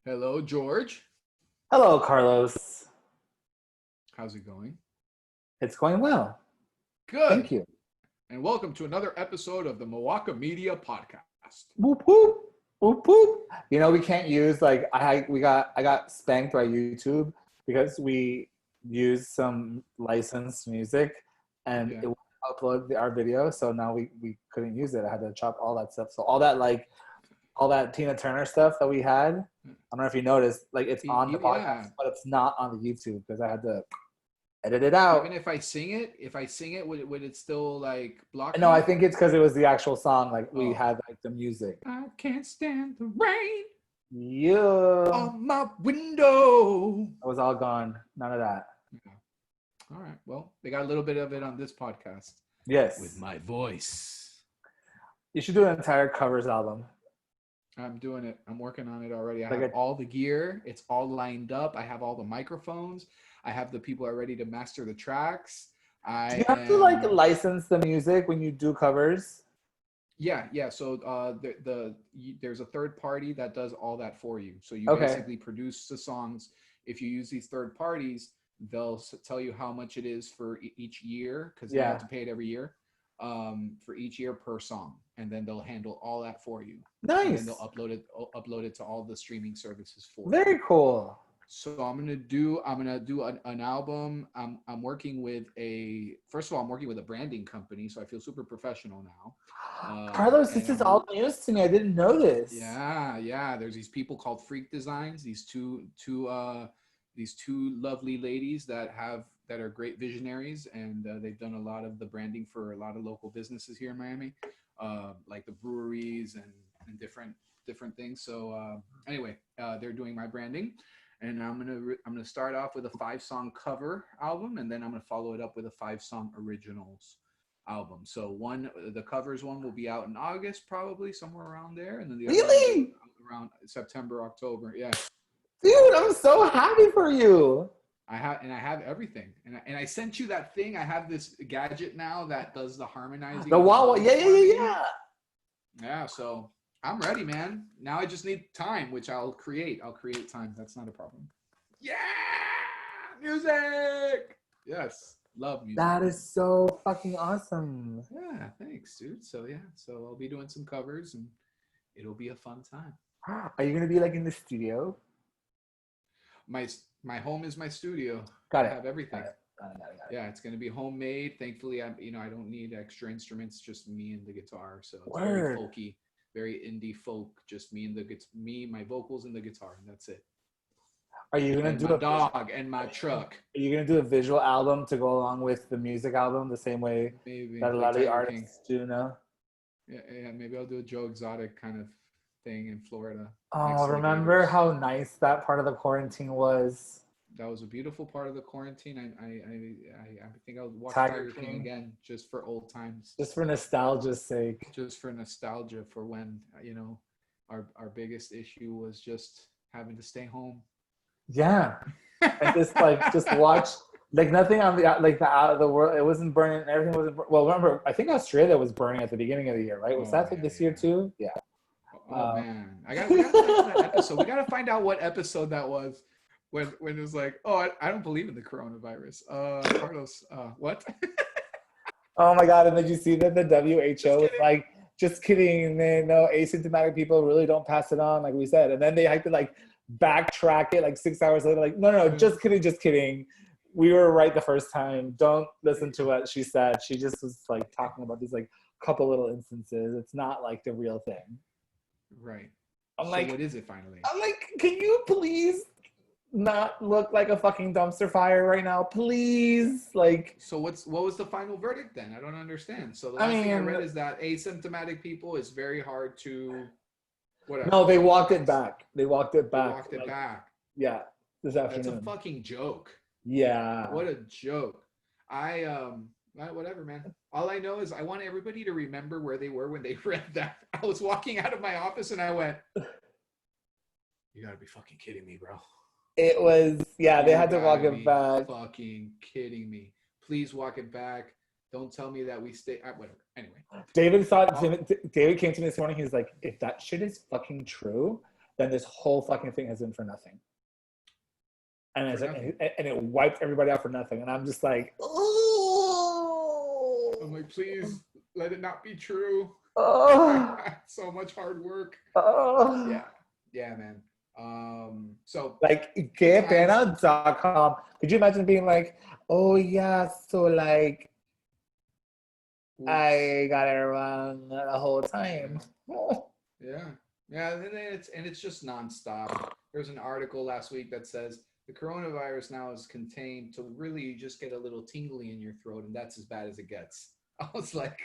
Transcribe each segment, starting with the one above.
Hello, George. Hello, Carlos. How's it going? It's going well. Good. Thank you. And welcome to another episode of the MOACA Media Podcast. Whoop whoop whoop whoop. You know we can't use like I got spanked by YouTube because we used some licensed music and Yeah. it wouldn't upload our video, so now we couldn't use it. I had to chop all that stuff. So all that Tina Turner stuff that we had. I don't know if you noticed, like it's on the Yeah. podcast, but it's not on the YouTube because I had to edit it out. Even if I sing it, would it still like block No, me? I think it's because it was the actual song. Like we Oh. had like the music. I can't stand the rain Yeah. on my window. It was all gone. None of that. Yeah. All right. Well, they got a little bit of it on this podcast. Yes. With my voice. You should do an entire covers album. I'm doing it. I'm working on it already. I Like have all the gear. It's all lined up. I have all the microphones. I have the people are ready to master the tracks. Do you have to like license the music when you do covers? Yeah. So there's a third party that does all that for you. So you Okay. basically produce the songs. If you use these third parties, they'll tell you how much it is for each year because you have to pay it every year. For each year per song, and then they'll handle all that for you. Nice. And then they'll upload it to all the streaming services for you. Very cool. So I'm gonna do an album. I'm working with first of all, I'm working with a branding company, so I feel super professional now. Carlos, this is all news to me. I didn't know this. Yeah. There's these people called Freak Designs. These two lovely ladies that are great visionaries, and they've done a lot of the branding for a lot of local businesses here in Miami, like the breweries and different things. So anyway, they're doing my branding. And I'm gonna start off with a 5-song cover album, and then I'm gonna follow it up with a 5-song originals album. So the covers one will be out in August, probably somewhere around there, and then the other one around September, October. Yeah. Dude, I'm so happy for you. I have everything, and I sent you that thing. I have this gadget now that does the harmonizing. The wall, yeah. Yeah, so I'm ready, man. Now I just need time, which I'll create. I'll create time. That's not a problem. Yeah, music. Yes, love music. That is so fucking awesome. Yeah, thanks, dude. So I'll be doing some covers, and it'll be a fun time. Are you gonna be like in the studio? My home is my studio. Got it. I have everything. Got it. Yeah, it's gonna be homemade. Thankfully, I don't need extra instruments. Just me and the guitar. So it's Word. very folky, very indie folk. Just me, my vocals, and the guitar, and that's it. Are you gonna do a dog and my truck? Are you gonna do a visual album to go along with the music album, the same way that a lot of the artists do now? Yeah. Maybe I'll do a Joe Exotic kind of thing in Florida. Oh, remember how nice that part of the quarantine was? That was a beautiful part of the quarantine. I think I'll watch Tiger King again just for old times. Just for nostalgia's sake. Just for nostalgia for when, our biggest issue was just having to stay home. Yeah. And just watch nothing on the out of the world. It wasn't burning. Everything wasn't. Well, remember, I think Australia was burning at the beginning of the year, right? Was that this year too? Yeah. Oh man, we gotta find that episode. We gotta find out what episode that was when it was like, oh, I don't believe in the coronavirus. Carlos, what? Oh my God! And did you see that the WHO was like, just kidding, man. No, asymptomatic people really don't pass it on, like we said. And then they had to like backtrack it like 6 hours later, like, no, just kidding. We were right the first time. Don't listen to what she said. She just was like talking about these like couple little instances. It's not like the real thing. Right. I'm like, what is it finally? I'm like, can you please not look like a fucking dumpster fire right now, please? Like, so what was the final verdict then? I don't understand. So the last thing I read is that asymptomatic people is very hard to whatever. No, they walked it back. They walked it back. Yeah, this afternoon. That's a fucking joke. Yeah. What a joke. Whatever, man. All I know is I want everybody to remember where they were when they read that. I was walking out of my office and I went, you gotta be fucking kidding me, bro. It was, yeah, they had to walk it back. Fucking kidding me. Please walk it back. Don't tell me that we stay. Whatever. Anyway. David came to me this morning. He was like, if that shit is fucking true, then this whole fucking thing has been for nothing. And it's For like, nothing. and it wiped everybody out for nothing. And I'm just like, oh, I'm like, please let it not be true. oh, So much hard work. oh. Yeah, man. So Like, good times. quepena.com. Could you imagine being like, oh yeah, so like, Oops. I got it wrong the whole time. Yeah. And it's just nonstop. There's an article last week that says the coronavirus now is contained to really you just get a little tingly in your throat, and that's as bad as it gets. I was like,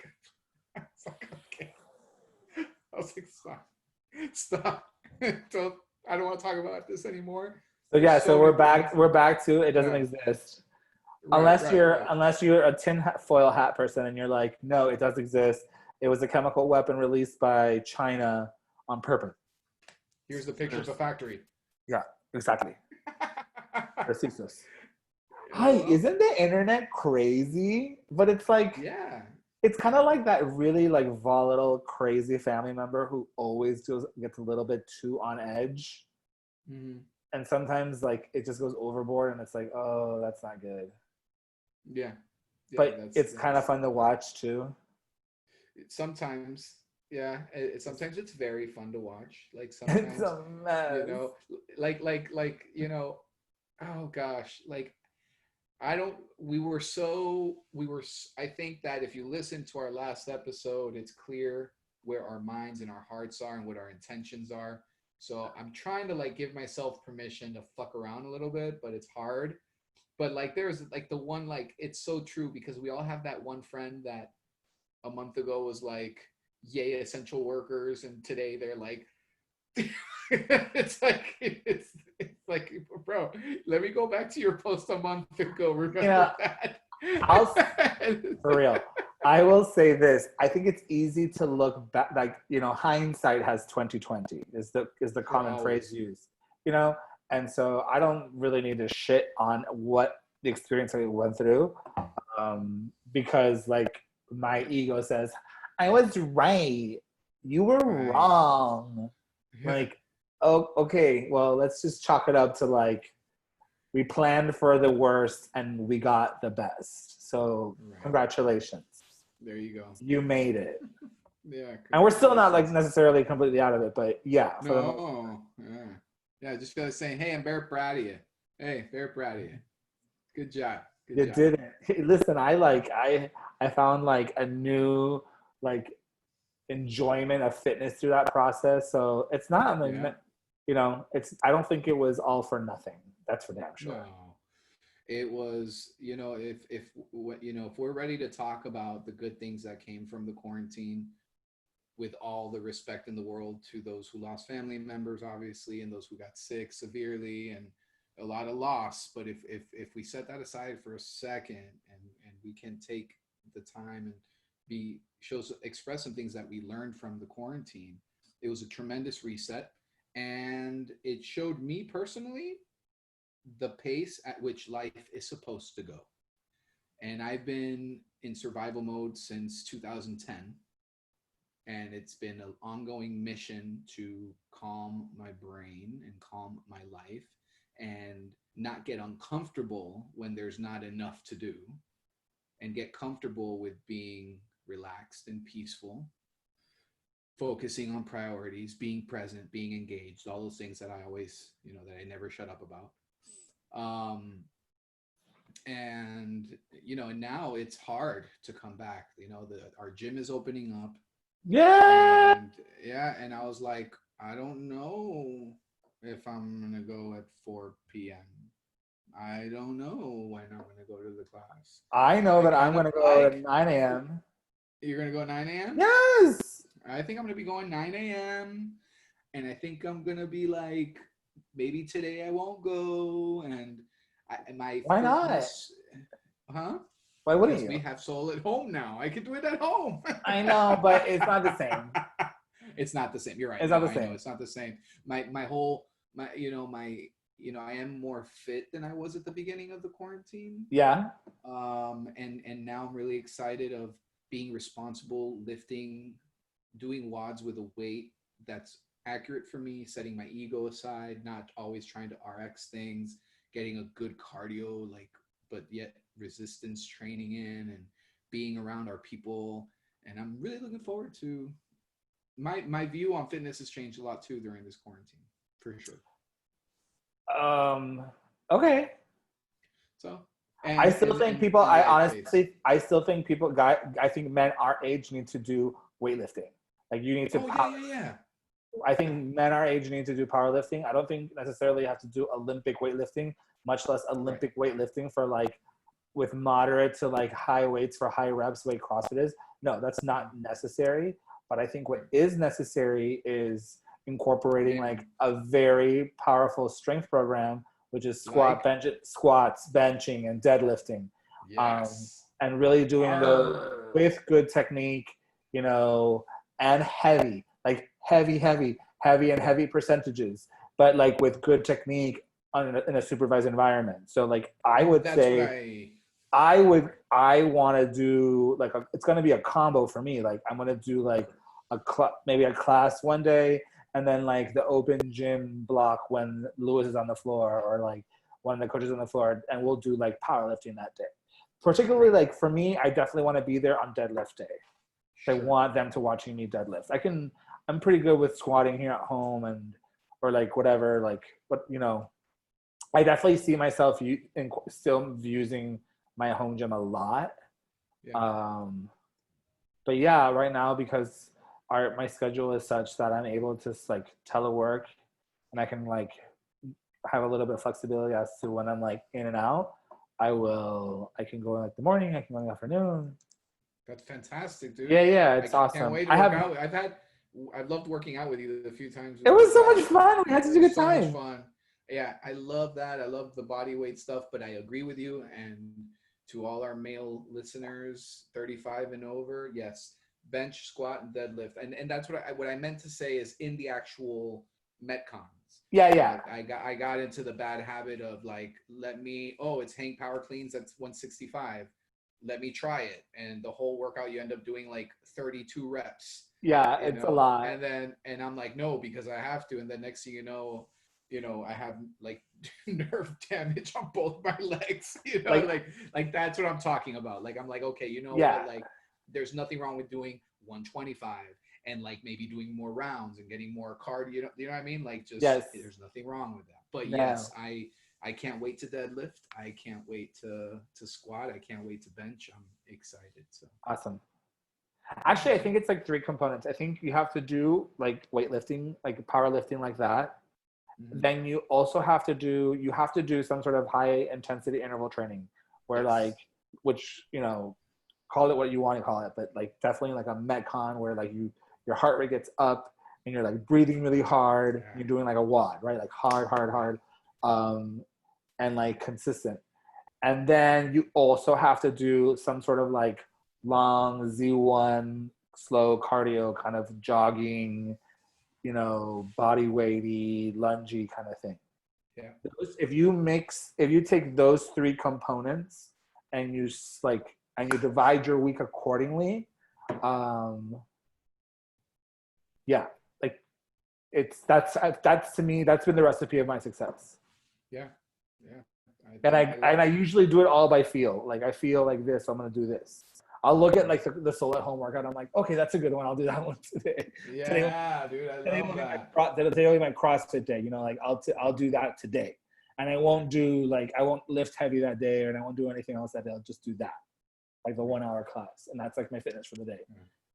okay. I was like, stop. Don't, I don't want to talk about this anymore. So yeah, so we're back. We're back to it doesn't Yeah. exist. Right, Unless you're a tinfoil hat person and you're like, no, it does exist. It was a chemical weapon released by China on purpose. Here's the picture of a factory. Yeah, exactly. Precisos. Hi, isn't the internet crazy? But it's like, yeah, it's kind of like that really like volatile, crazy family member who always gets a little bit too on edge. mm-hmm. And sometimes like it just goes overboard and it's like, oh, that's not good. Yeah, but it's kind of fun to watch too. Sometimes, yeah. Sometimes it's very fun to watch. Like sometimes, it's a mess. you know, like you know, oh gosh, like I think that if you listen to our last episode, it's clear where our minds and our hearts are and what our intentions are. So I'm trying to like give myself permission to fuck around a little bit, but it's hard. But like there's like the one, like it's so true because we all have that one friend that a month ago was like, yay, essential workers, and today they're like it's like, bro, let me go back to your post a month ago. Remember that? For real. I will say this. I think it's easy to look back, like, you know, hindsight has 2020 is the common phrase used, you know? And so I don't really need to shit on what the experience that we went through, because like my ego says, I was right. You were wrong. Yeah. Like, oh, okay, well, let's just chalk it up to like, we planned for the worst and we got the best. So congratulations. There you go. You made it. Yeah. And we're still not like necessarily completely out of it, but yeah. Yeah, just feel like saying, hey, I'm very proud of you. Hey, very proud of you. Good job. You didn't. Listen, I found like a new like enjoyment of fitness through that process. So it's not, you know, I don't think it was all for nothing. That's for damn sure. No. It was, you know, if we're ready to talk about the good things that came from the quarantine, with all the respect in the world to those who lost family members, obviously, and those who got sick severely, and a lot of loss. But if we set that aside for a second, and we can take the time and express some things that we learned from the quarantine, it was a tremendous reset, and it showed me personally the pace at which life is supposed to go. And I've been in survival mode since 2010. And it's been an ongoing mission to calm my brain and calm my life and not get uncomfortable when there's not enough to do, and get comfortable with being relaxed and peaceful, focusing on priorities, being present, being engaged, all those things that I always, you know, that I never shut up about. And, you know, and now it's hard to come back. You know, our gym is opening up. Yeah. And I was like, I don't know if I'm gonna go at 4 p.m. I don't know when I'm gonna go to the class. I know that I'm gonna go at 9 a.m. You're gonna go at 9 a.m.? Yes. I think I'm gonna be going 9 a.m. and I think I'm gonna be like, maybe today I won't go. And why not? Huh? Why wouldn't you? We have Soul at home now. I can do it at home. I know, but it's not the same. It's not the same. You're right. It's not the same. I know it's not the same. I am more fit than I was at the beginning of the quarantine. Yeah. And now I'm really excited of being responsible, lifting, doing WODs with a weight that's accurate for me, setting my ego aside, not always trying to RX things, getting a good cardio, like, but yet resistance training in and being around our people. And I'm really looking forward to my view on fitness has changed a lot too during this quarantine, for sure. Okay. So, I still think people. in the I United States. honestly, I still think people. I think men our age need to do weightlifting. Like you need to. Oh yeah. I think men our age need to do powerlifting. I don't think necessarily you have to do Olympic weightlifting, much less Olympic weightlifting for like with moderate to like high weights for high reps, the way CrossFit is. No, that's not necessary. But I think what is necessary is incorporating like a very powerful strength program, which is squats, benching, and deadlifting. Yes. And really doing those with good technique, you know, and heavy, like heavy percentages, but like with good technique in a supervised environment. So like I would say I want to do like it's going to be a combo for me. Like I'm going to do like maybe a class one day, and then like the open gym block when Lewis is on the floor, or like one of the coaches on the floor, and we'll do like powerlifting that day. Particularly like for me, I definitely want to be there on deadlift day. I want them to watching me deadlift. I'm pretty good with squatting here at home or like whatever, like, but you know, I definitely see myself still using my home gym a lot. Yeah. But yeah, right now, because my schedule is such that I'm able to like telework, and I can like have a little bit of flexibility as to when I'm like in and out. I can go in like the morning, I can go in the afternoon. That's fantastic, dude. Yeah, it's awesome. Can't wait to work out. I've loved working out with you a few times. It was so much fun. We had such a good time. So much fun. Yeah, I love that. I love the body weight stuff, but I agree with you. And to all our male listeners, 35 and over, yes, bench, squat, and deadlift. And that's what I meant to say is in the actual Metcons. Yeah. Like I got into the bad habit of like, it's hang power cleans, that's 165. Let me try it. And the whole workout, you end up doing like 32 reps. Yeah, it's a lot. And I'm like, no, because I have to. And then next thing you know, I have like nerve damage on both my legs. Like that's what I'm talking about. Like I'm like, okay, what? Like there's nothing wrong with doing 125 and like maybe doing more rounds and getting more cardio. You know what I mean? Like just there's nothing wrong with that. But yes, I can't wait to deadlift. I can't wait to squat. I can't wait to bench. I'm excited. So awesome. Actually, I think it's like 3 components. I think you have to do like weightlifting, like powerlifting like that. Mm-hmm. Then you also have to do some sort of high intensity interval training where like, which, call it what you want to call it, but like definitely like a Metcon where like your heart rate gets up and you're like breathing really hard. You're doing like a WOD, right? Like hard. And like consistent. And then you also have to do some sort of like long Z1 slow cardio kind of jogging, body weighty, lungey kind of thing. Yeah. If you take those 3 components and you divide your week accordingly, that's to me, that's been the recipe of my success. Yeah. I usually do it all by feel. Like I feel like this, so I'm gonna do this. I'll look at like the Soul at Home workout. I'm like, okay, that's a good one. I'll do that one today. Yeah, dude, I love that. Today will be my CrossFit day. Like I'll do that today, and I won't lift heavy that day, and I won't do anything else that day. I'll just do that, like the 1 hour class, and that's like my fitness for the day.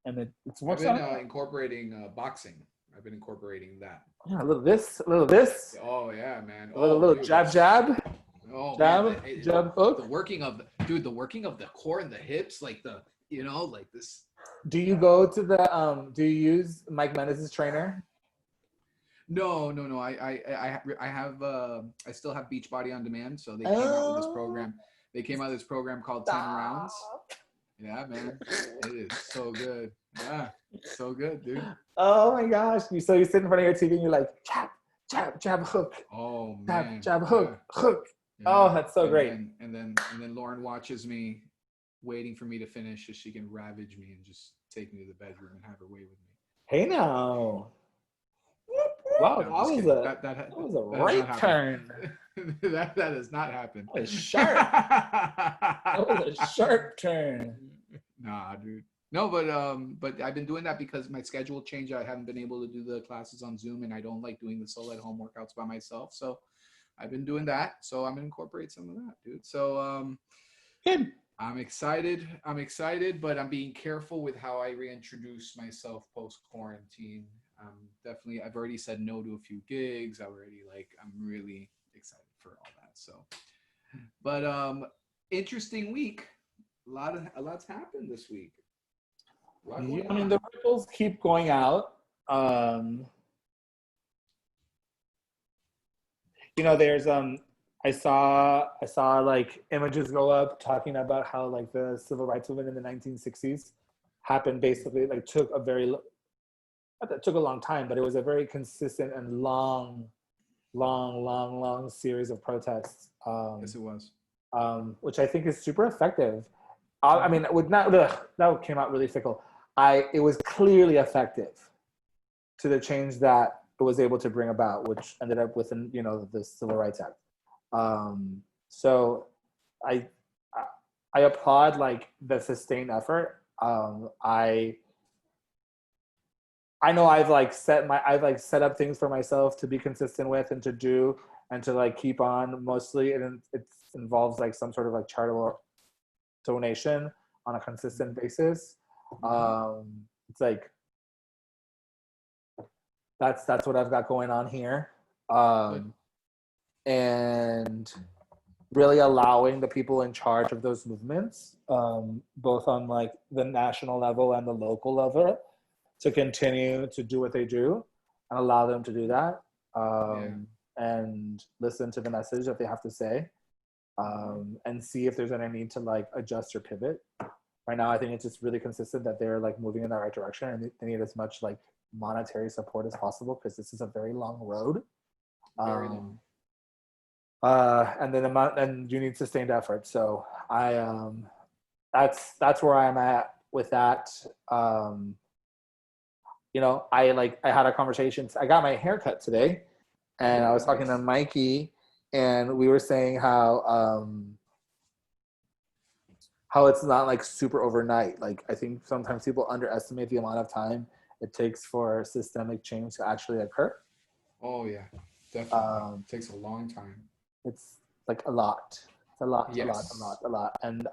And it's I've been incorporating boxing. I've been incorporating that. Yeah, a little this. Oh yeah, man. A little jab. Oh, jab, man. Jab hook. The working of the core and the hips, like like this. Do you go to do you use Mike Mendes' trainer? No. I have I still have Beachbody on Demand, so they came out with this program. They came out with this program called 10 Rounds. Yeah, man. It is so good. Yeah, so good, dude. Oh my gosh. So you sit in front of your TV and you're like, jab, hook. Oh man. Jab, hook. Yeah. Oh, that's so great. And then Lauren watches me waiting for me to finish so she can ravage me and just take me to the bedroom and have her way with me. Hey now. Wow, No, I'm just kidding. That that was a that has not right happened. turn. That has not happened. That was sharp. That was a sharp turn. Nah, dude. No, but I've been doing that because my schedule changed. I haven't been able to do the classes on Zoom, and I don't like doing the solo at home workouts by myself. So I've been doing that. So I'm gonna incorporate some of that, dude. So Good. I'm excited. I'm excited, but I'm being careful with how I reintroduce myself post quarantine. Definitely, I've already said no to a few gigs. I'm really excited for all that. So, but interesting week. A lot's happened this week. I mean, the ripples keep going out. You know, there's I saw like images go up talking about how like the civil rights movement in the 1960s happened basically like took a long time, but it was a very consistent and long series of protests. Yes, it was. Which I think is super effective. I mean, that came out really fickle. It was clearly effective to the change that it was able to bring about, which ended up with, you know, the Civil Rights Act. So I applaud like the sustained effort. I know I've set up things for myself to be consistent with and to do and to like keep on mostly, and it involves like some sort of like charitable donation on a consistent basis. It's like that's what I've got going on here, and really allowing the people in charge of those movements, both on like the national level and the local level, to continue to do what they do and allow them to do that, and listen to the message that they have to say, and see if there's any need to like adjust or pivot. Right now, I think it's just really consistent that they're like moving in the right direction, and they need as much like monetary support as possible because this is a very long road. Very long. And you need sustained effort. So that's where I'm at with that. You know, I had a conversation. I got my hair cut today, and I was talking to Mikey, and we were saying how it's not like super overnight. Like I think sometimes people underestimate the amount of time it takes for systemic change to actually occur. Oh yeah, definitely. It takes a long time. It's like a lot. It's a lot, yes. a lot. And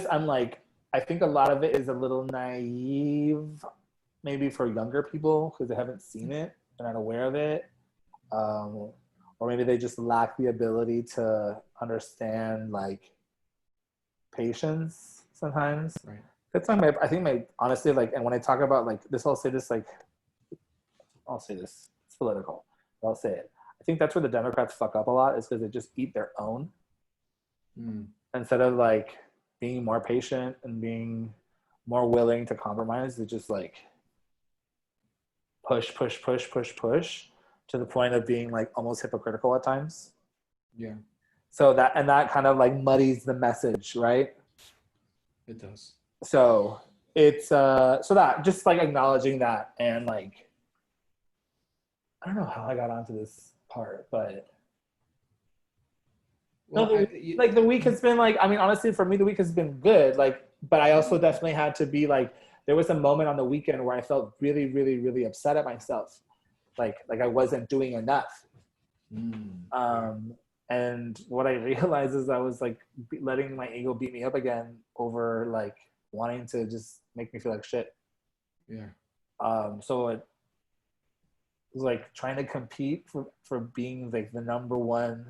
I'm like, I think a lot of it is a little naive, maybe for younger people because they haven't seen it, they're not aware of it, or maybe they just lack the ability to understand like patience sometimes. Right. That's I think honestly, like, and when I talk about like this, I'll say this, it's political, but I'll say it. I think that's where the Democrats fuck up a lot, is because they just eat their own instead of like being more patient and being more willing to compromise. They just like push to the point of being like almost hypocritical at times. Yeah. So that kind of like muddies the message, right? It does. So it's so that just like acknowledging that, and like I don't know how I got onto this part, but the week has been like, I mean, honestly, for me, the week has been good. Like, but I also definitely had to be like, there was a moment on the weekend where I felt really, really, really upset at myself. Like I wasn't doing enough. And what I realized is I was like letting my ego beat me up again over like wanting to just make me feel like shit. Yeah. So it was like trying to compete for being like the number one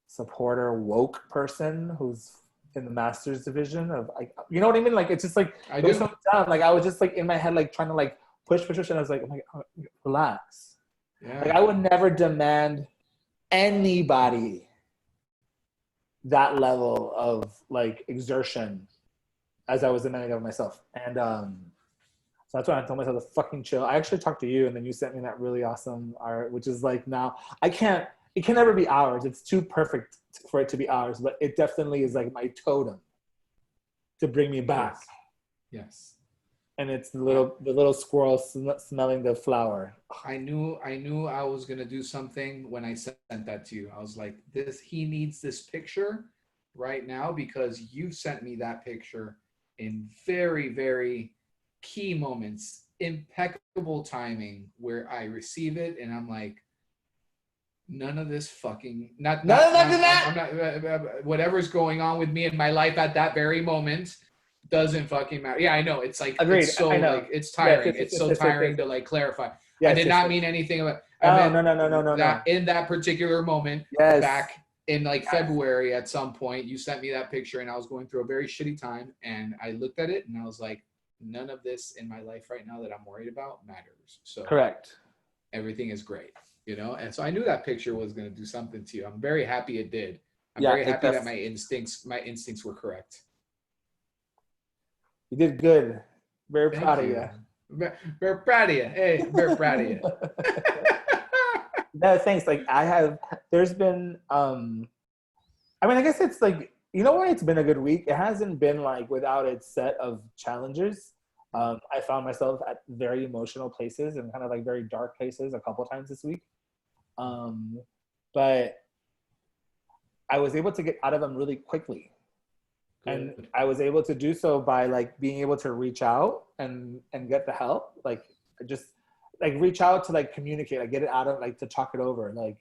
supporter woke person who's in the master's division of like, you know what I mean? Like it's just like it was so dumb. Like I was just like in my head like trying to like push, and I was like, oh my God, relax. Yeah. Like I would never demand anybody that level of like exertion as I was demanding of myself. And so that's why I told myself to fucking chill. I actually talked to you, and then you sent me that really awesome art, which is like, now it can never be ours. It's too perfect for it to be ours, but it definitely is like my totem. to bring me back. Yes. And it's the little squirrel smelling the flower. I knew I was gonna do something when I sent that to you. I was like, he needs this picture right now because you sent me that picture in very, very key moments, impeccable timing where I receive it and I'm like, none of this fucking I'm not whatever's going on with me in my life at that very moment doesn't fucking matter. Yeah, I know. It's like, agreed. it's so like, it's tiring. It's so tiring to like clarify. I did not mean anything about, no. In that particular moment, back in like February at some point, you sent me that picture and I was going through a very shitty time and I looked at it and I was like, none of this in my life right now that I'm worried about matters. So correct. Everything is great, you know? And so I knew that picture was going to do something to you. I'm very happy it did. I'm very happy that my instincts were correct. You did good. Very proud of you. Very proud of you. Hey, very proud of you. No, thanks. Like there's been, I mean, I guess it's like, you know why it's been a good week? It hasn't been like without its set of challenges. I found myself at very emotional places and kind of like very dark places a couple times this week. But I was able to get out of them really quickly. Good. And I was able to do so by like being able to reach out and get the help. Like just like reach out to like communicate, like get it out of like to talk it over. Like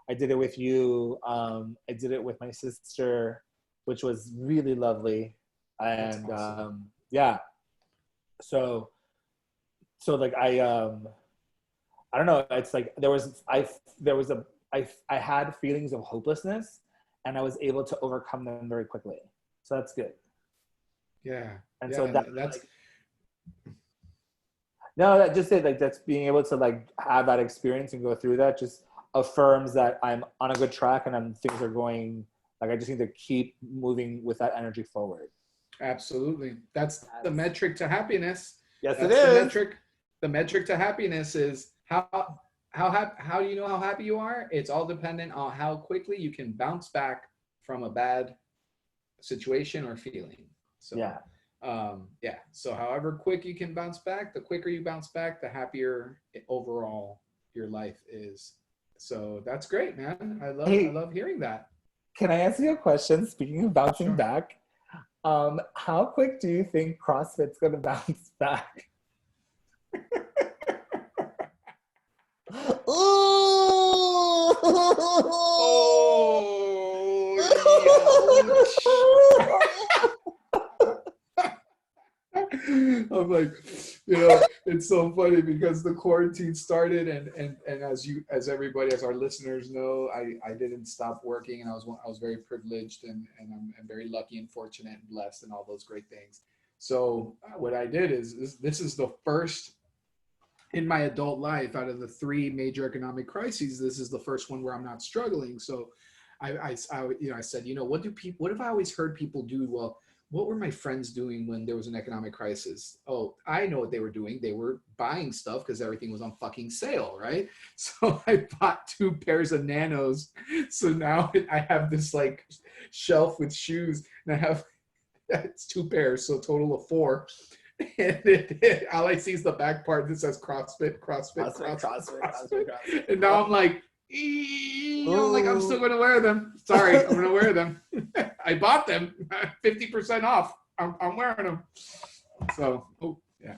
I did it with you. I did it with my sister, which was really lovely. And awesome. Yeah. So like I don't know. It's like I had feelings of hopelessness, and I was able to overcome them very quickly. So that's good. Yeah. And yeah, so that's like, no, that just it. Like that's being able to like have that experience and go through that just affirms that I'm on a good track and things are going. Like I just need to keep moving with that energy forward. Absolutely. That's the metric to happiness. Yes, that's it is. The metric to happiness is how do you know how happy you are? It's all dependent on how quickly you can bounce back from a bad situation or feeling. So so however quick you can bounce back, the quicker you bounce back, the happier overall your life is. So that's great, man. I love hearing that. Can I ask you a question? Speaking of bouncing back, how quick do you think CrossFit's gonna bounce back? I'm like, you know, it's so funny because the quarantine started and as everybody, as our listeners know, I didn't stop working and I was very privileged and I'm very lucky and fortunate and blessed and all those great things. So what I did is this is the first in my adult life out of the 3 major economic crises. This is the first one where I'm not struggling. So I said, you know, what have I always heard people do? Well, what were my friends doing when there was an economic crisis? Oh, I know what they were doing. They were buying stuff because everything was on fucking sale, right? So I bought 2 pairs of Nanos. So now I have this like shelf with shoes and it's 2 pairs, so a total of 4. And all I see is the back part that says CrossFit. And now I'm like, I'm still going to wear them. Sorry, I'm going to wear them. I bought them 50% off. I'm wearing them. So, yeah.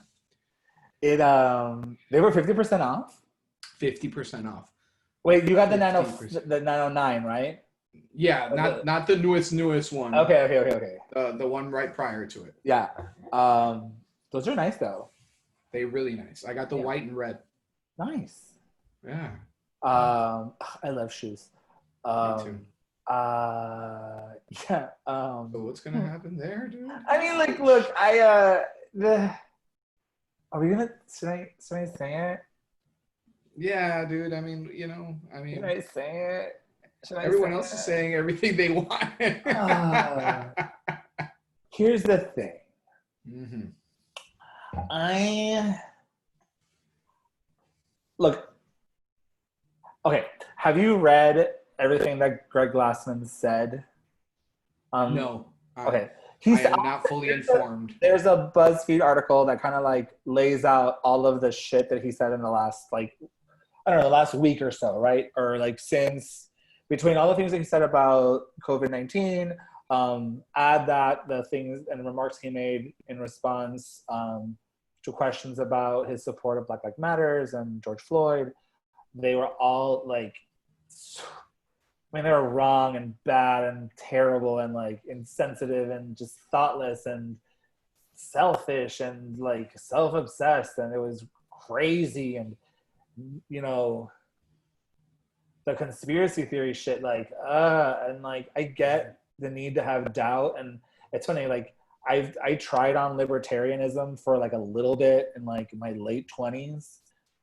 They were 50% off? 50% off. Wait, you got the Nano 9, right? Yeah, not the newest one. Okay. The one right prior to it. Yeah. Those are nice though. They're really nice. I got the white and red. Nice. Yeah. I love shoes. Me too. Yeah. So what's gonna happen there, dude? I mean, like, look, are we gonna? Should I say it? Yeah, dude. I mean, Should I say it? Everyone else is saying everything they want. Here's the thing. Mm-hmm. Okay. Have you read everything that Greg Glassman said? No. Okay. I am not fully informed. There's a BuzzFeed article that kind of like lays out all of the shit that he said in the last, like, I don't know, the last week or so, right? Or like since, between all the things that he said about COVID-19, add that the things and remarks he made in response to questions about his support of Black Lives Matters and George Floyd, they were all like, I mean, they were wrong and bad and terrible and like insensitive and just thoughtless and selfish and like self-obsessed, and it was crazy. And you know, the conspiracy theory shit, like and like I get the need to have doubt. And it's funny, like I tried on libertarianism for like a little bit in like my late 20s,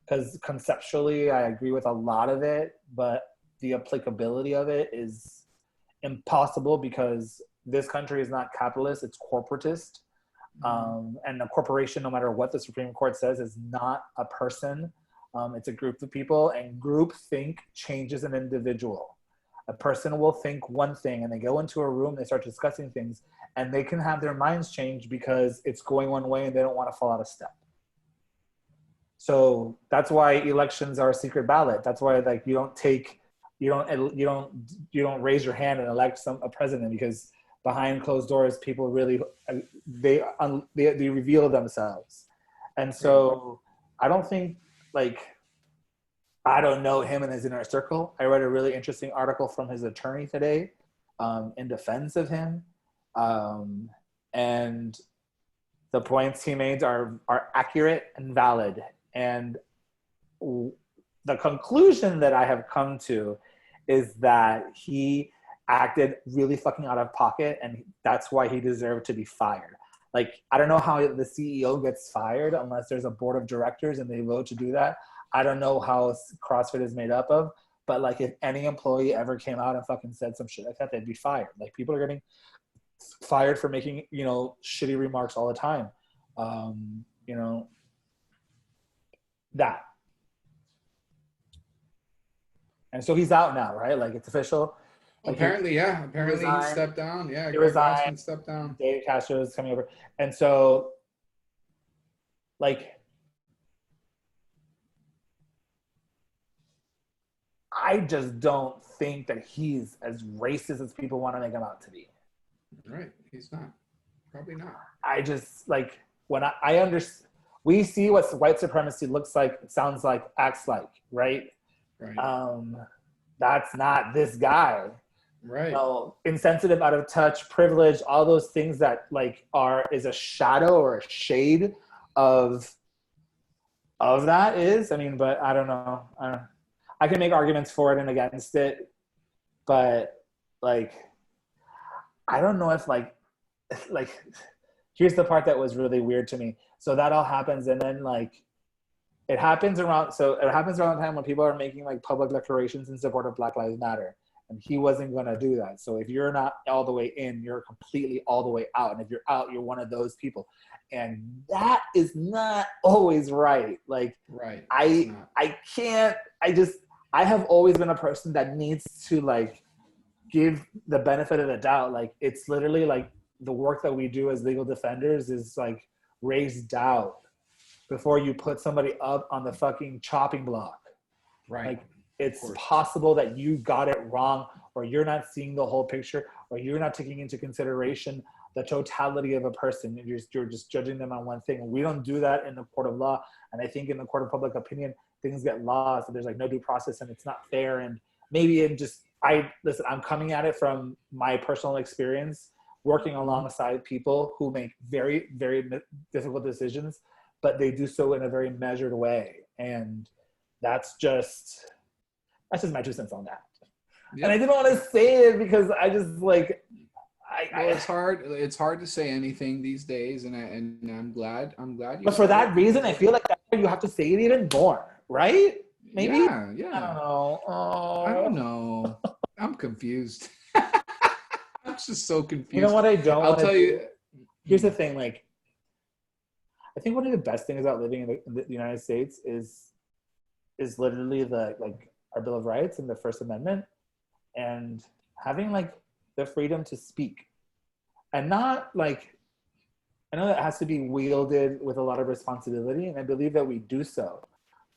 because conceptually I agree with a lot of it, but the applicability of it is impossible because this country is not capitalist, it's corporatist. And a corporation, no matter what the Supreme Court says, is not a person. It's a group of people, and group think changes an individual. A person will think one thing and they go into a room, they start discussing things, and they can have their minds change because it's going one way and they don't want to fall out of step. So that's why elections are a secret ballot. That's why like you don't raise your hand and elect a president, because behind closed doors, people really they reveal themselves. And so I don't think, like, I don't know him and his inner circle. I read a really interesting article from his attorney today in defense of him, and the points he made are accurate and valid. And the conclusion that I have come to is that he acted really fucking out of pocket, and that's why he deserved to be fired. Like, I don't know how the CEO gets fired unless there's a board of directors and they vote to do that. I don't know how CrossFit is made up of, but like if any employee ever came out and fucking said some shit like that, they'd be fired. Like, people are getting fired for making, you know, shitty remarks all the time. You know, that. And so he's out now, right? Like, it's official. Like Apparently, yeah. Apparently he stepped down. Yeah, he Greg resigned. Glassman stepped down. Dave Castro is coming over. And so, like, I just don't think that he's as racist as people want to make him out to be. Right. He's not. Probably not. I just, like, when I understand, we see what white supremacy looks like, sounds like, acts like, right? Right. That's not this guy. Right. You know, insensitive, out of touch, privilege, all those things that like is a shadow or a shade of that is. I mean, but I don't know. I can make arguments for it and against it, but like, I don't know if like here's the part that was really weird to me. So that all happens, and then like it happens around the time when people are making like public declarations in support of Black Lives Matter. And he wasn't going to do that. So if you're not all the way in, you're completely all the way out. And if you're out, you're one of those people. And that is not always right. Like, right. I have always been a person that needs to like give the benefit of the doubt. Like, it's literally like the work that we do as legal defenders is like raise doubt before you put somebody up on the fucking chopping block. Right. Like, it's possible that you got it wrong, or you're not seeing the whole picture, or you're not taking into consideration the totality of a person. You're just judging them on one thing. And we don't do that in the court of law. And I think in the court of public opinion, things get lost, and there's like no due process, and it's not fair. And maybe I'm coming at it from my personal experience, working alongside people who make very, very difficult decisions, but they do so in a very measured way. And that's just my 2 cents on that. Yep. And I didn't want to say it because I just like, it's hard to say anything these days, and I'm glad you. But for that reason, I feel like you have to say it even more, right? Maybe. Yeah. I don't know. I don't know. I'm confused. I'm just so confused. You know what I don't? I'll tell you. Here's the thing. Like, I think one of the best things about living in the United States is literally our Bill of Rights and the First Amendment, and having like the freedom to speak. and not like, I know that has to be wielded with a lot of responsibility, and I believe that we do so.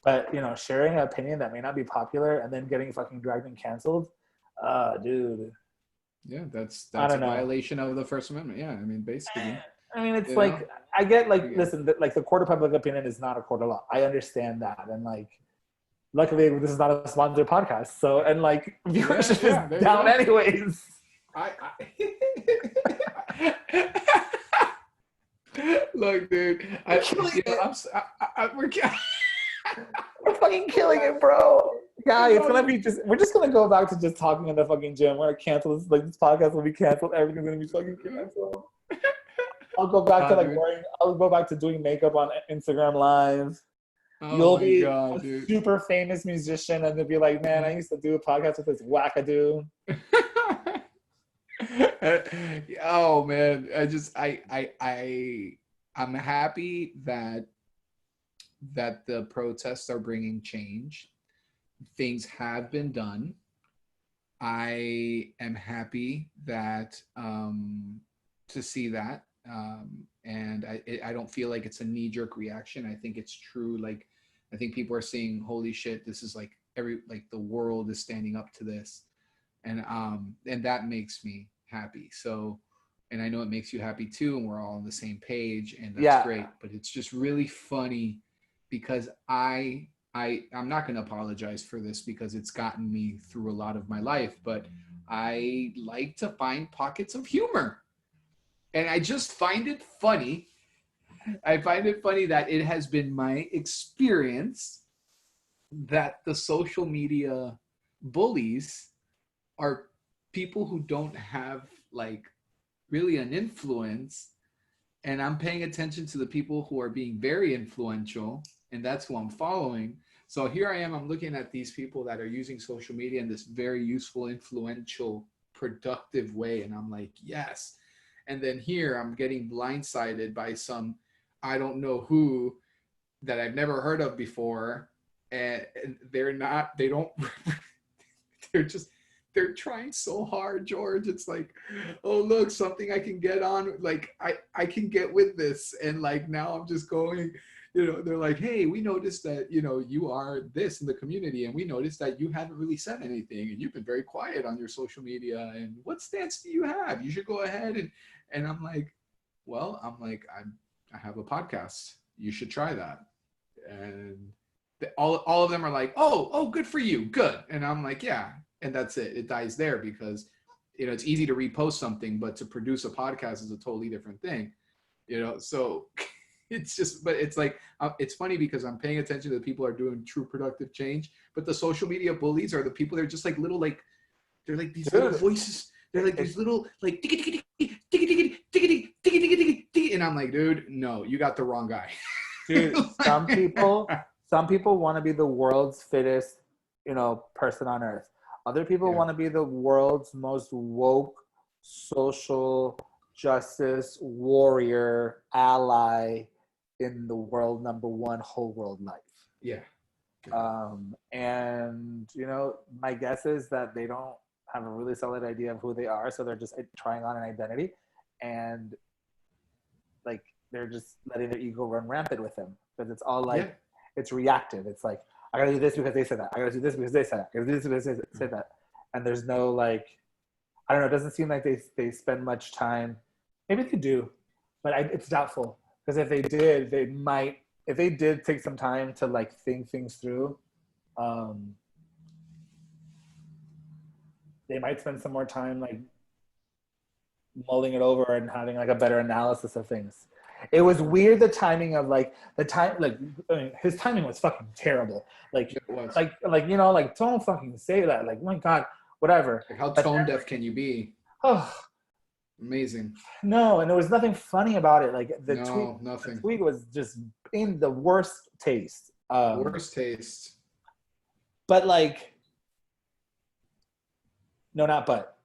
But, you know, sharing an opinion that may not be popular and then getting fucking dragged and canceled, dude. Yeah, that's I a don't know. violation of the First Amendment. Yeah, I mean, basically, I mean, it's you know. like, I get like, Yeah. listen, like the court of public opinion is not a court of law. I understand that. And like, luckily, this is not a sponsored podcast. So, and like, Yeah, viewership is yeah, there you down go. anyways. I look, dude. We're killing You know, it. We're fucking killing it, bro. Yeah, it's gonna be just. We're just gonna go back to just talking in the fucking gym. We're gonna cancel this. Like this podcast will be canceled. Everything's gonna be fucking canceled. I'll go back to like dude. wearing. I'll go back to doing makeup on Instagram Live. Oh You'll my be god, a dude. super famous musician, and they'll be like, "Man, I used to do a podcast with this wackadoo." Oh man, I'm happy that the protests are bringing change. Things have been done. I am happy that to see that, and I don't feel like it's a knee-jerk reaction. I think it's true. Like, I think people are seeing, holy shit, this is like the world is standing up to this, and that makes me happy. So, and I know it makes you happy too, and we're all on the same page, and that's great. But it's just really funny because I'm not going to apologize for this because it's gotten me through a lot of my life, but I like to find pockets of humor. And I just find it funny. I find it funny that it has been my experience that the social media bullies are people who don't have like really an influence. And I'm paying attention to the people who are being very influential, and that's who I'm following. So here I am, I'm looking at these people that are using social media in this very useful, influential, productive way. And I'm like, yes. And then here I'm getting blindsided by some, I don't know who, that I've never heard of before. And they're they're trying so hard, George. It's like, oh, look, something I can get on. Like, I can get with this. And like, now I'm just going, they're like, hey, we noticed that, you are this in the community. And we noticed that you haven't really said anything. And you've been very quiet on your social media. And what stance do you have? You should go ahead. And I'm like, well, I have a podcast. You should try that. And all of them are like, oh, good for you. Good. And I'm like, yeah. And that's it. It dies there because, it's easy to repost something, but to produce a podcast is a totally different thing, so it's just, but it's like, it's funny because I'm paying attention to the people who are doing true productive change, but the social media bullies are the people that are just like little, like, they're like these little voices. They're like these little, like, and I'm like, dude, no, you got the wrong guy. Dude, some people want to be the world's fittest, person on earth. Other people want to be the world's most woke, social justice warrior ally in the world #1 whole world life. Yeah. And my guess is that they don't have a really solid idea of who they are, so they're just trying on an identity, and like they're just letting their ego run rampant with them because it's all like it's reactive. It's like, I gotta do this because they said that. I gotta do this because they said that. I gotta do this because they said that. And there's no like, I don't know. It doesn't seem like they spend much time. Maybe they do, but it's doubtful because if they did, they might. If they did take some time to like think things through, they might spend some more time like mulling it over and having like a better analysis of things. It was weird, the timing of like his timing was fucking terrible. Like don't fucking say that. Like, my God, whatever. Like, how tone deaf can you be? Oh, amazing. No, and there was nothing funny about it. Like nothing. The tweet was just in the worst taste. Worst taste. But like, no, not but.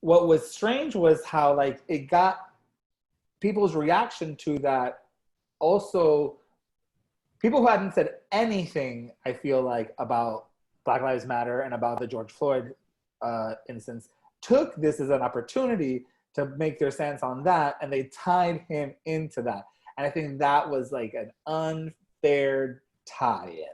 What was strange was how like it got people's reaction to that. Also, people who hadn't said anything, I feel like, about Black Lives Matter and about the George Floyd instance, took this as an opportunity to make their stance on that, and they tied him into that. And I think that was like an unfair tie-in.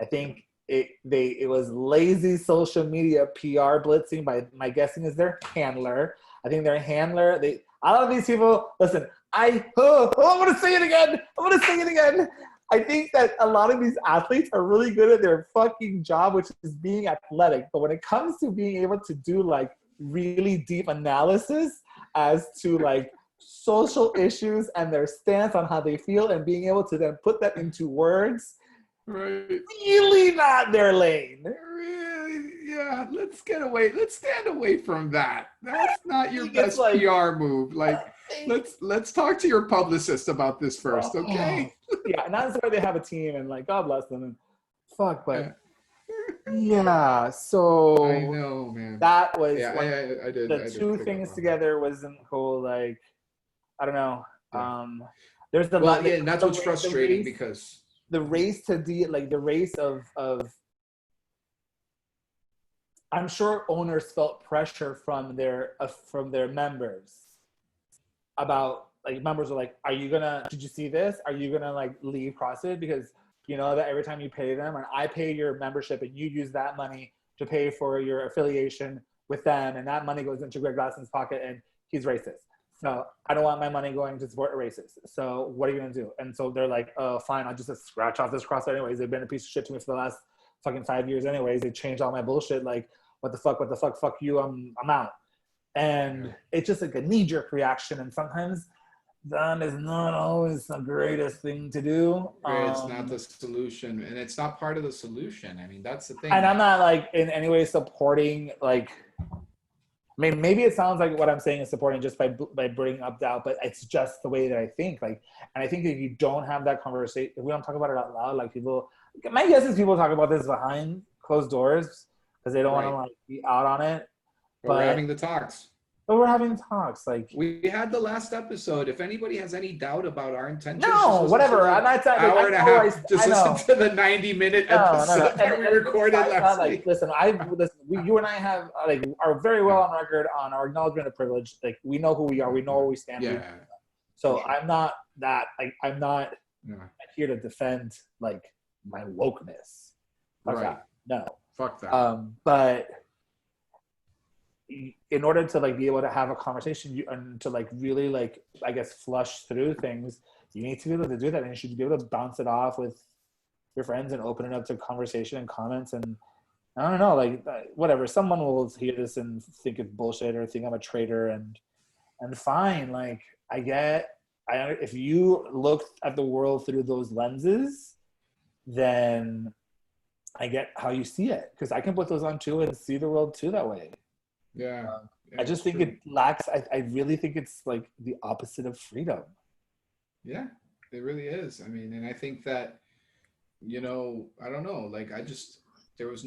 I think it was lazy social media PR blitzing by, my guessing is their handler. I think their handler, a lot of these people, listen, I'm going to say it again. I think that a lot of these athletes are really good at their fucking job, which is being athletic. But when it comes to being able to do like really deep analysis as to like social issues and their stance on how they feel and being able to then put that into words, right, really not their lane. Really, yeah. Let's stand away from that. That's not your best like, PR move. Like, let's talk to your publicist about this first, okay? Yeah, and that's why they have a team, and like, God bless them. And fuck, but yeah. So I know, man. That was I did. The two things together wasn't cool. Like, I don't know. Yeah. There's the and that's what's frustrating because the race the race of. I'm sure owners felt pressure from their members about, like, members were like, did you see this? Are you gonna like leave CrossFit? Because you know that every time you pay them, and I pay your membership, and you use that money to pay for your affiliation with them, and that money goes into Greg Glassman's pocket, and he's racist. So I don't want my money going to support a racist. So what are you gonna do? And so they're like, oh, fine, I'll just scratch off this CrossFit anyways. They've been a piece of shit to me for the last fucking 5 years anyways. They changed all my bullshit. Like, what the fuck, fuck you, I'm out. And it's just like a knee-jerk reaction, and sometimes that is not always the greatest thing to do. It's not the solution, and it's not part of the solution. I mean, that's the thing. And I'm not like in any way supporting, like, I mean, maybe it sounds like what I'm saying is supporting just by bringing up doubt, but it's just the way that I think. Like, and I think if you don't have that conversation, if we don't talk about it out loud, like people, my guess is people talk about this behind closed doors because they don't want to like be out on it. But we're having the talks. But we're having talks. Like, we had the last episode. If anybody has any doubt about our intentions, no, whatever. I'm not saying hour and a half. Just listen to the 90-minute episode that we recorded last week. Listen, you and I have are very well on record on our acknowledgement of privilege. Like, we know who we are. We know where we stand. Yeah. So sure. I'm not that. I'm not here to defend like my wokeness. Fuck that. No. Fuck that. But in order to like be able to have a conversation and to like really like, I guess, flush through things, you need to be able to do that, and you should be able to bounce it off with your friends and open it up to conversation and comments. And I don't know, like, whatever, someone will hear this and think it's bullshit or think I'm a traitor, and fine. Like, if you look at the world through those lenses, then I get how you see it, because I can put those on too and see the world too that way. Yeah. I just think it lacks, I really think it's like the opposite of freedom. Yeah, it really is. I mean, and I think that, I don't know, like, there was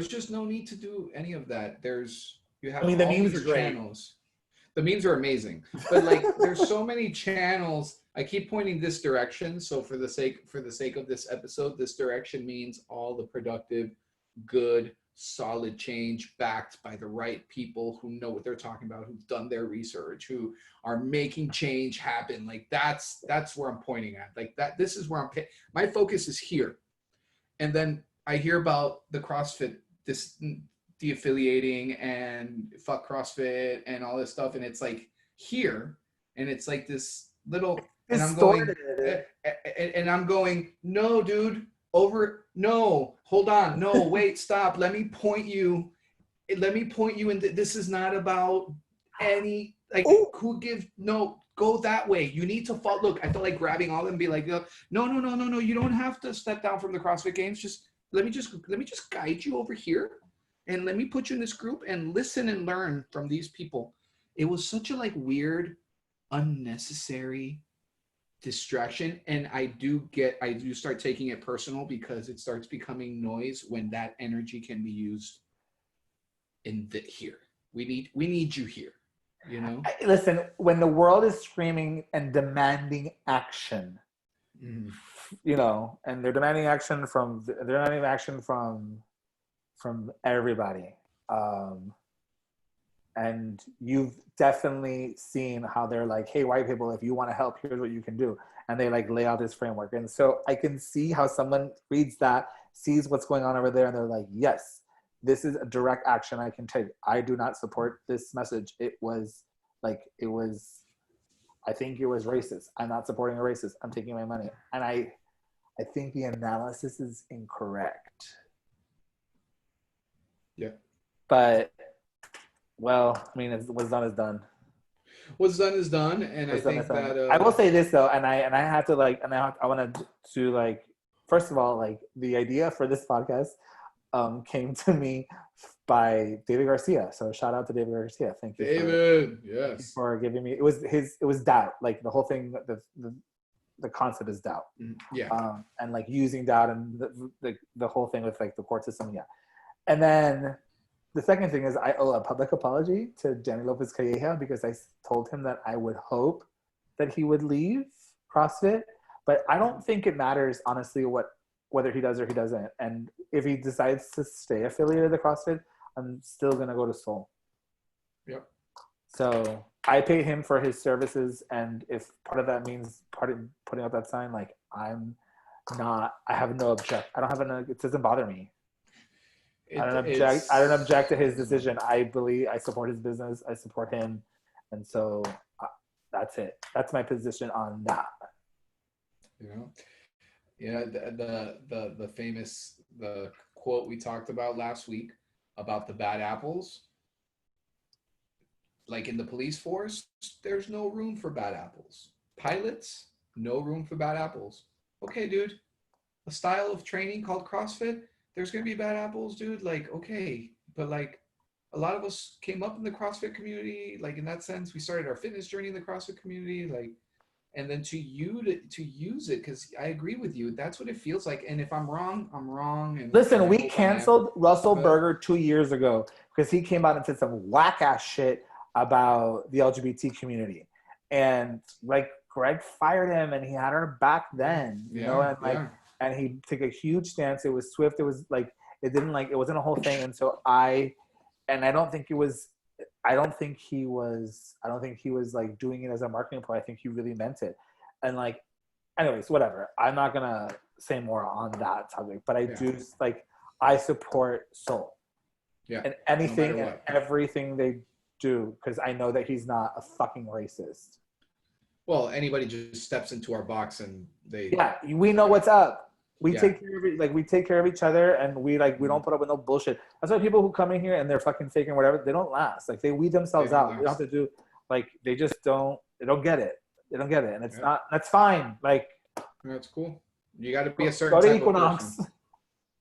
just no need to do any of that. You have the memes are great. Channels. The memes are amazing, but like, there's so many channels. I keep pointing this direction. So for the sake of this episode, this direction means all the productive, good, solid change backed by the right people who know what they're talking about, who've done their research, who are making change happen. Like, that's where I'm pointing at. Like, this is where my focus is here. And then I hear about the CrossFit, this de-affiliating and fuck CrossFit and all this stuff, and it's like here, and it's like this little, and I'm going, no, dude. No, hold on. No, wait, stop. Let me point you in. This is not about any, like, go that way. You need to follow. Look, I feel like grabbing all of them and be like, no. You don't have to step down from the CrossFit Games. Let me just guide you over here, and let me put you in this group and listen and learn from these people. It was such a like weird, unnecessary distraction, and I do start taking it personal, because it starts becoming noise when that energy can be used here. We need you here, Listen, when the world is screaming and demanding action, and they're demanding action from and you've definitely seen how they're like, hey, white people, if you want to help, here's what you can do. And they like lay out this framework. And so I can see how someone reads that, sees what's going on over there, and they're like, yes, this is a direct action I can take. I do not support this message. I think it was racist. I'm not supporting a racist. I'm taking my money. And I think the analysis is incorrect. Yeah. But, well, I mean, what's done is done. What's done is done, and I think that I will say this though, and I have to like, and I want to like, first of all, like the idea for this podcast came to me by David Garcia. So shout out to David Garcia. Thank you, David. Yes, for giving me. It was doubt. Like the whole thing, the concept is doubt. Yeah. And like using doubt and the whole thing with like the court system. Yeah, and then. The second thing is I owe a public apology to Danny Lopez Calleja because I told him that I would hope that he would leave CrossFit, but I don't think it matters, honestly, whether he does or he doesn't. And if he decides to stay affiliated with CrossFit, I'm still going to go to Seoul. Yep. So I pay him for his services, and if part of that means putting up that sign, like I have no object. It doesn't bother me. I don't object to his decision. I support his business. I support him. And so that's it. That's my position on that. Yeah, the famous quote we talked about last week about the bad apples. Like in the police force, there's no room for bad apples. Pilots, no room for bad apples. Okay, dude. A style of training called CrossFit, there's going to be bad apples, dude. Like, okay. But like a lot of us came up in the CrossFit community. Like in that sense, we started our fitness journey in the CrossFit community. Like, and then to use it, because I agree with you. That's what it feels like. And if I'm wrong, I'm wrong. And listen, we canceled Russell Berger 2 years ago because he came out and said some whack ass shit about the LGBT community. And like Greg fired him and he had her back then, you know, and like, and he took a huge stance. It was swift. It was like, it wasn't a whole thing. And so I don't think he was like doing it as a marketing ploy. I think he really meant it. And like, anyways, whatever. I'm not going to say more on that topic, but I do like, I support Soul. Yeah. And anything and everything they do, because I know that he's not a fucking racist. Well, anybody just steps into our box and we know what's up. We take care of each other, and we don't put up with no bullshit. That's why people who come in here and they're fucking faking whatever, they don't last. Like they weed themselves out. We don't have to do they just don't. They don't get it. And it's not. That's fine. Like that's cool. You got to be a certain type of person.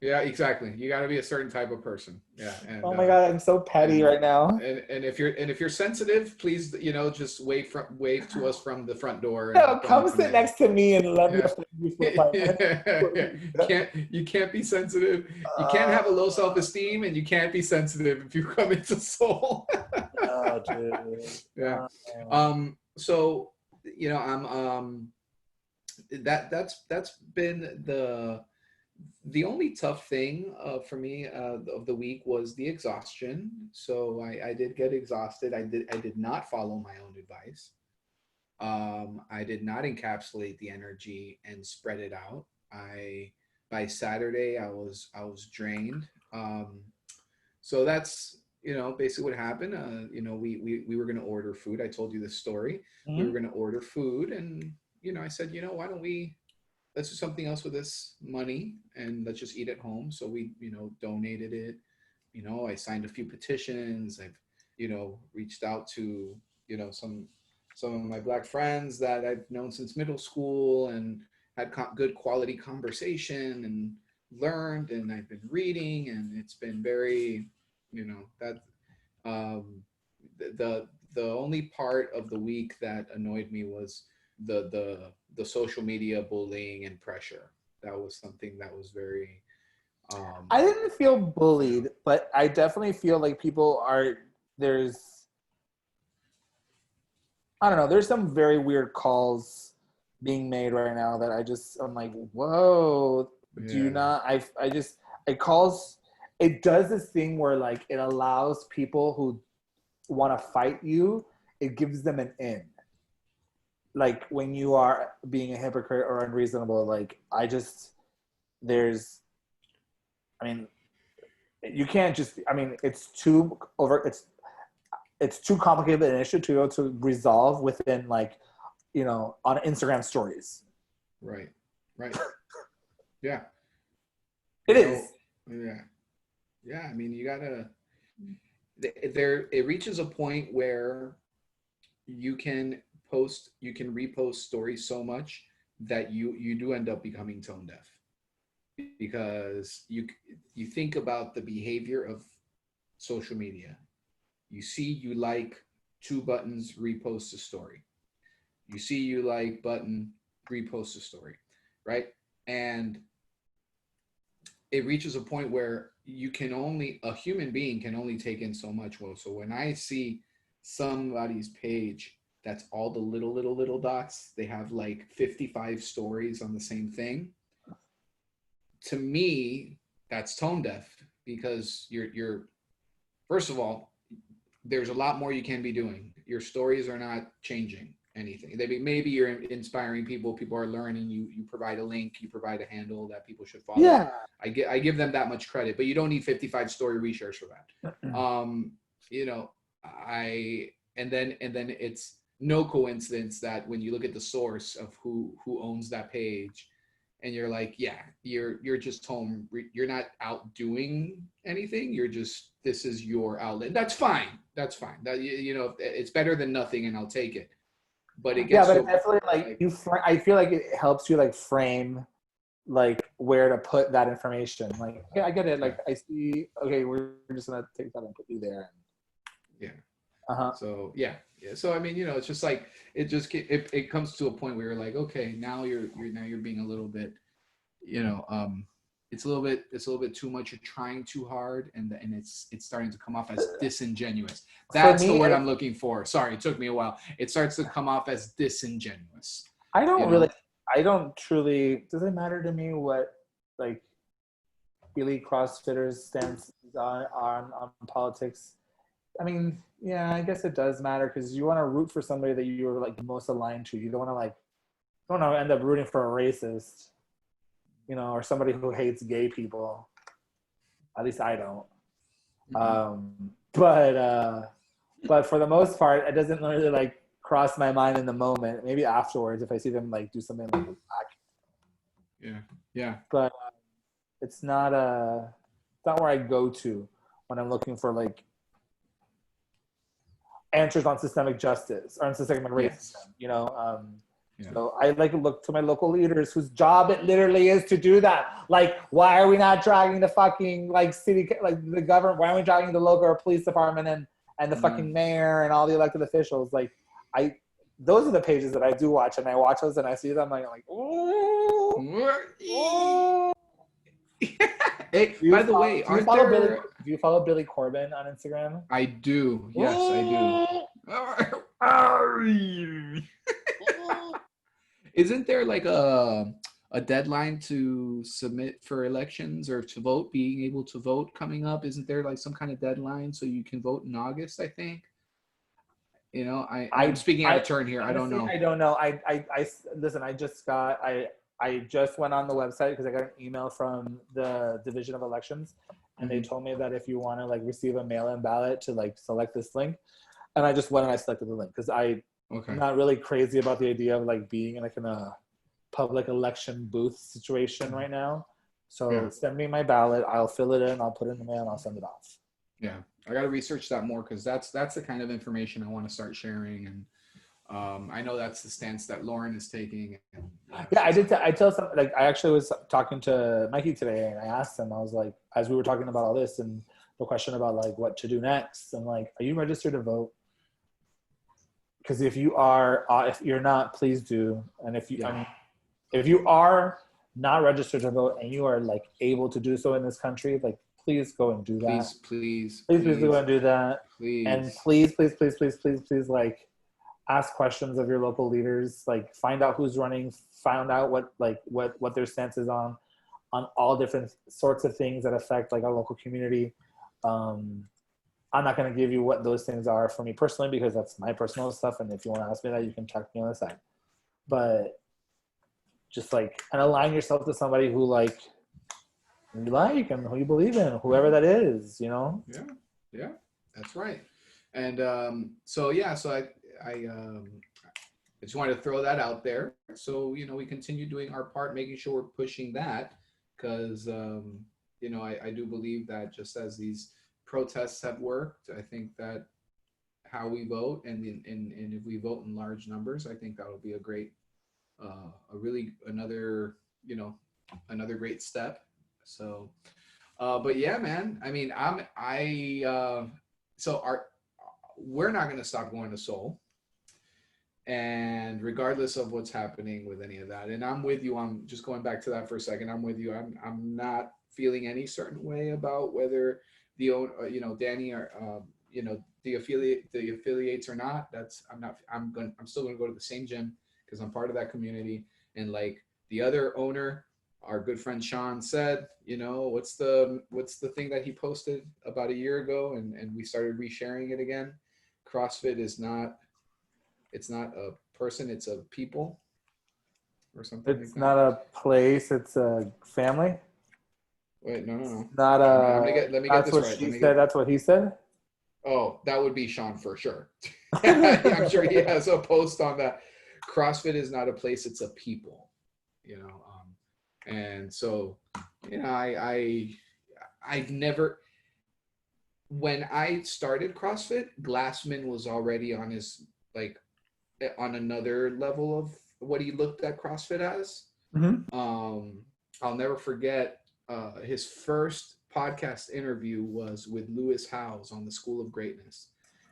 Yeah, exactly. You got to be a certain type of person. Yeah. And, oh my God, I'm so petty right now. And if you're sensitive, please, just wave to us from the front door. No, come sit next to me and let me. You can't be sensitive. You can't have a low self-esteem, and you can't be sensitive if you come into Soul. Oh, dude. Yeah. So I'm that's been the only tough thing for me of the week was the exhaustion. So I did get exhausted. I did not follow my own advice. I did not encapsulate the energy and spread it out. By Saturday I was drained. So that's basically what happened. We were going to order food. I told you this story. Mm-hmm. We were going to order food, and I said, why don't let's do something else with this money and let's just eat at home. So we, donated it. I signed a few petitions. I've, reached out to, some of my Black friends that I've known since middle school and had good quality conversation and learned, and I've been reading, and it's been very, the only part of the week that annoyed me was the social media bullying and pressure. That was something that was very I didn't feel bullied, but I definitely feel like there's some very weird calls being made right now that I'm like, whoa, do you not? It does this thing where like it allows people who want to fight you, it gives them an in. Like when you are being a hypocrite or unreasonable, like you can't just, it's too it's too complicated an issue to be able to resolve within like, on Instagram stories. Right. Yeah. It is. Yeah. Yeah. I mean, you gotta, it reaches a point where you can repost stories so much that you do end up becoming tone deaf, because you think about the behavior of social media. You like two buttons, repost a story. You see you like button, repost a story, right? And it reaches a point where a human being can only take in so much. Well, so when I see somebody's page that's all the little dots, they have like 55 stories on the same thing. To me, that's tone deaf, because you're first of all, there's a lot more you can be doing. Your stories are not changing anything. Maybe you're inspiring people. People are learning. You provide a link. You provide a handle that people should follow. Yeah. I give them that much credit, but you don't need 55 story reshares for that. And then it's no coincidence that when you look at the source of who owns that page, and you're like, yeah, you're just home. You're not out doing anything. This is your outlet. That's fine. That it's better than nothing, and I'll take it. But it gets definitely I feel like it helps you like frame like where to put that information. Like, okay, I get it. Like I see. Okay, we're just gonna take that and put you there. Yeah. So yeah. So I mean, it's just like it comes to a point where you're like, okay, now you're being a little bit, it's a little bit too much. You're trying too hard, and it's starting to come off as disingenuous. That's the word I'm looking for. Sorry, it took me a while. It starts to come off as disingenuous. I don't truly. Does it matter to me what like elite CrossFitters' stance on politics? I mean, yeah, I guess it does matter, because you want to root for somebody that you're like most aligned to. You don't want to end up rooting for a racist, or somebody who hates gay people. At least I don't. Mm-hmm. But for the most part, it doesn't really like cross my mind in the moment. Maybe afterwards, if I see them like do something like that. Yeah. But it's not where I go to when I'm looking for like answers on systemic justice or on systemic racism. So I look to my local leaders whose job it literally is to do that. Like, why are we not dragging the fucking like city, like the government? Why are we dragging the local police department and the fucking mayor and all the elected officials? Like, those are the pages that I do watch, and I watch those and I see them like, ooh. Hey, by the way, do you follow Billy Corbin on Instagram? I do. Yes, I do. Isn't there like a deadline to submit for elections or to vote, being able to vote coming up? Isn't there like some kind of deadline so you can vote in August, I think? I'm speaking out of turn here. Honestly, I don't know. I don't know. I listen, I just went on the website because I got an email from the Division of Elections, and they told me that if you want to like receive a mail-in ballot to like select this link, and I just went and I selected the link because I'm not really crazy about the idea of like being like in a public election booth situation right now. So send me my ballot. I'll fill it in. I'll put it in the mail and I'll send it off. Yeah, I got to research that more, because that's the kind of information I want to start sharing. And I know that's the stance that Lauren is taking. Yeah, I tell some, like, I actually was talking to Mikey today, and I asked him, I was like, as we were talking about all this and the question about like what to do next, I'm like, are you registered to vote? Because if you are, if you're not, please do. And if you are not registered to vote and you are like able to do so in this country, like, please go and do that. Please go and do that. Please. And please, like, ask questions of your local leaders. Like, find out who's running. Find out what their stance is on all different sorts of things that affect like our local community. I'm I'm not going to give you what those things are for me personally, because that's my personal stuff. And if you want to ask me that, you can check me on the side. But just like, and align yourself to somebody who like you like and who you believe in, whoever that is, you know? Yeah, that's right. And so I just wanted to throw that out there. So, we continue doing our part, making sure we're pushing that, because, I do believe that just as these protests have worked, I think that how we vote and if we vote in large numbers, I think that'll be a great, another great step. So, but yeah, man, I mean, we're not going to stop going to Seoul. And regardless of what's happening with any of that, and I'm with you. I'm just going back to that for a second. I'm with you. I'm not feeling any certain way about whether Danny or the affiliates or not. I'm still gonna go to the same gym because I'm part of that community. And like the other owner, our good friend Sean said, what's the thing that he posted about a year ago, and we started resharing it again. CrossFit is not. It's not a person, it's a people or something. It's not a place, it's a family. Wait, no. Not a. Let me get this right. That's what she said. That's what he said. Oh, that would be Sean for sure. I'm sure he has a post on that. CrossFit is not a place, it's a people. And so, I've never. When I started CrossFit, Glassman was already on his on another level of what he looked at CrossFit as. Mm-hmm. I'll never forget his first podcast interview was with Lewis Howes on the School of Greatness.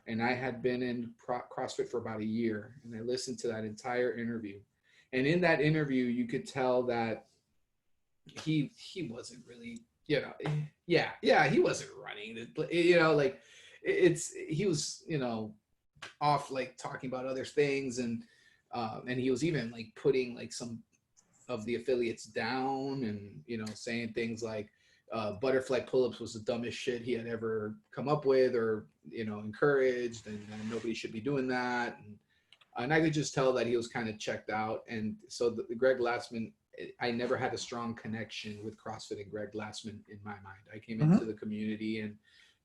And I had been in CrossFit for about a year, and I listened to that entire interview. And in that interview, you could tell that he wasn't really, he wasn't running, he was, off talking about other things, and he was even putting some of the affiliates down, and saying things like butterfly pull-ups was the dumbest shit he had ever come up with or encouraged, and nobody should be doing that, and I could just tell that he was kind of checked out. And so the Greg Glassman, I never had a strong connection with CrossFit and Greg Glassman in my mind. I came into the community in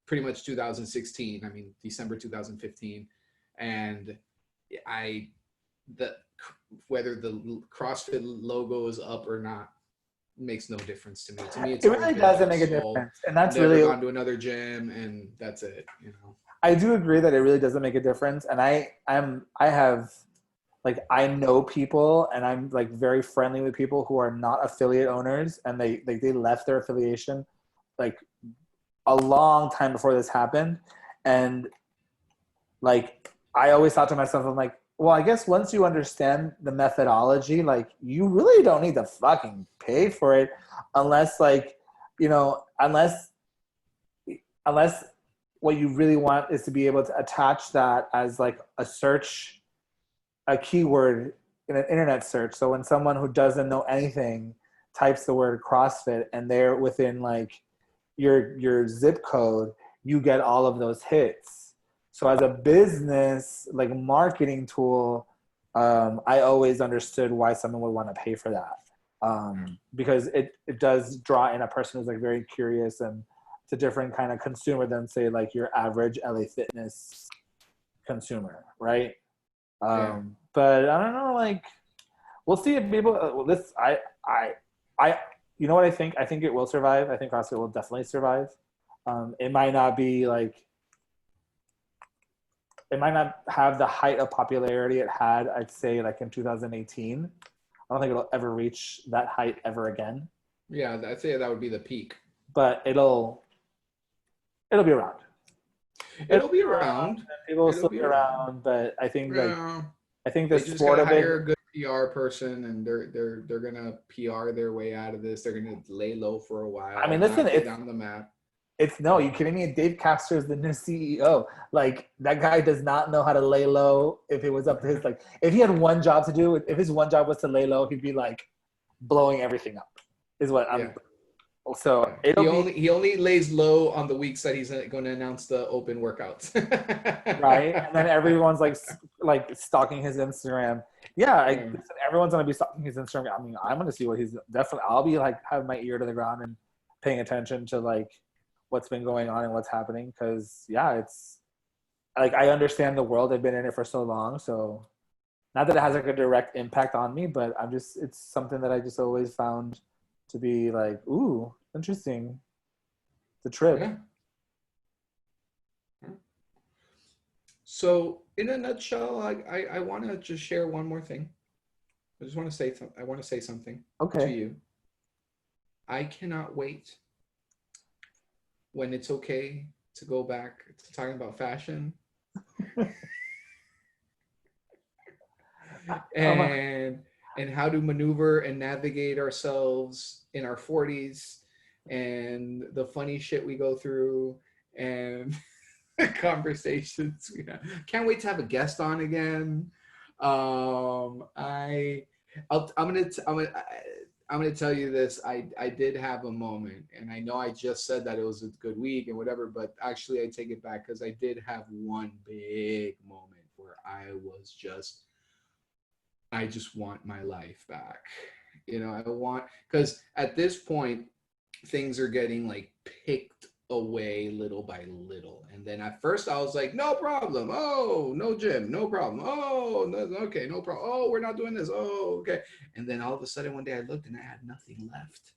pretty much 2016, December 2015. And whether the CrossFit logo is up or not makes no difference to me. To me, it really doesn't make a difference, and that's never really gone to another gym, and that's it. I do agree that it really doesn't make a difference, and I know people, and I'm very friendly with people who are not affiliate owners, and they left their affiliation a long time before this happened, and I always thought to myself, I'm like, well, I guess once you understand the methodology, you really don't need to fucking pay for it unless unless what you really want is to be able to attach that as a keyword in an internet search. So when someone who doesn't know anything types the word CrossFit and they're within your zip code, you get all of those hits. So as a business, marketing tool, I always understood why someone would want to pay for that. Because it does draw in a person who's very curious, and it's a different kind of consumer than say your average LA Fitness consumer, right? But I don't know, we'll see if people, you know what I think? I think it will survive. I think CrossFit will definitely survive. It might not be it might not have the height of popularity it had, I'd say, in 2018. I don't think it'll ever reach that height ever again. Yeah, I'd say that would be the peak. But it'll be around. It'll be around. People will still be around, but I think I think the sport of it. Hire a good PR person, and they're gonna PR their way out of this. They're gonna lay low for a while. Listen, it's on the map. Are you kidding me? Dave Castro is the new CEO. That guy does not know how to lay low. If it was up to his, if he had one job to do, if his one job was to lay low, he'd be blowing everything up. Is what I'm. So Yeah. it'll be He only lays low on the weeks that he's going to announce the open workouts. right, and then everyone's like stalking his Instagram. Yeah, Yeah. listen, everyone's gonna be stalking his Instagram. I mean, I'm gonna see what he's definitely. I'll be like having my ear to the ground and paying attention to like what's been going on and what's happening. Because yeah, it's like I understand the world. I've been in it for so long, so not that it has like a direct impact on me, but I'm just it's something that I just always found to be like, ooh, interesting. The trip. Yeah. So, in a nutshell, I want to just share one more thing. I just want to say I want to say something to Okay. you. I cannot wait when it's okay to go back to talking about fashion Um, and how to maneuver and navigate ourselves in our 40s and the funny shit we go through and conversations. Yeah. Can't wait to have a guest on again. I'm gonna tell you this. I did have a moment, and I know I just said that it was a good week and whatever, but actually I take it back because I did have one big moment where I just want my life back. I want, because at this point things are getting like picked away little by little. And then at first I was like, no problem. Oh, no gym, no problem. Oh, no, okay, no problem. Oh, we're not doing this. Oh, okay. And then all of a sudden one day I looked and I had nothing left.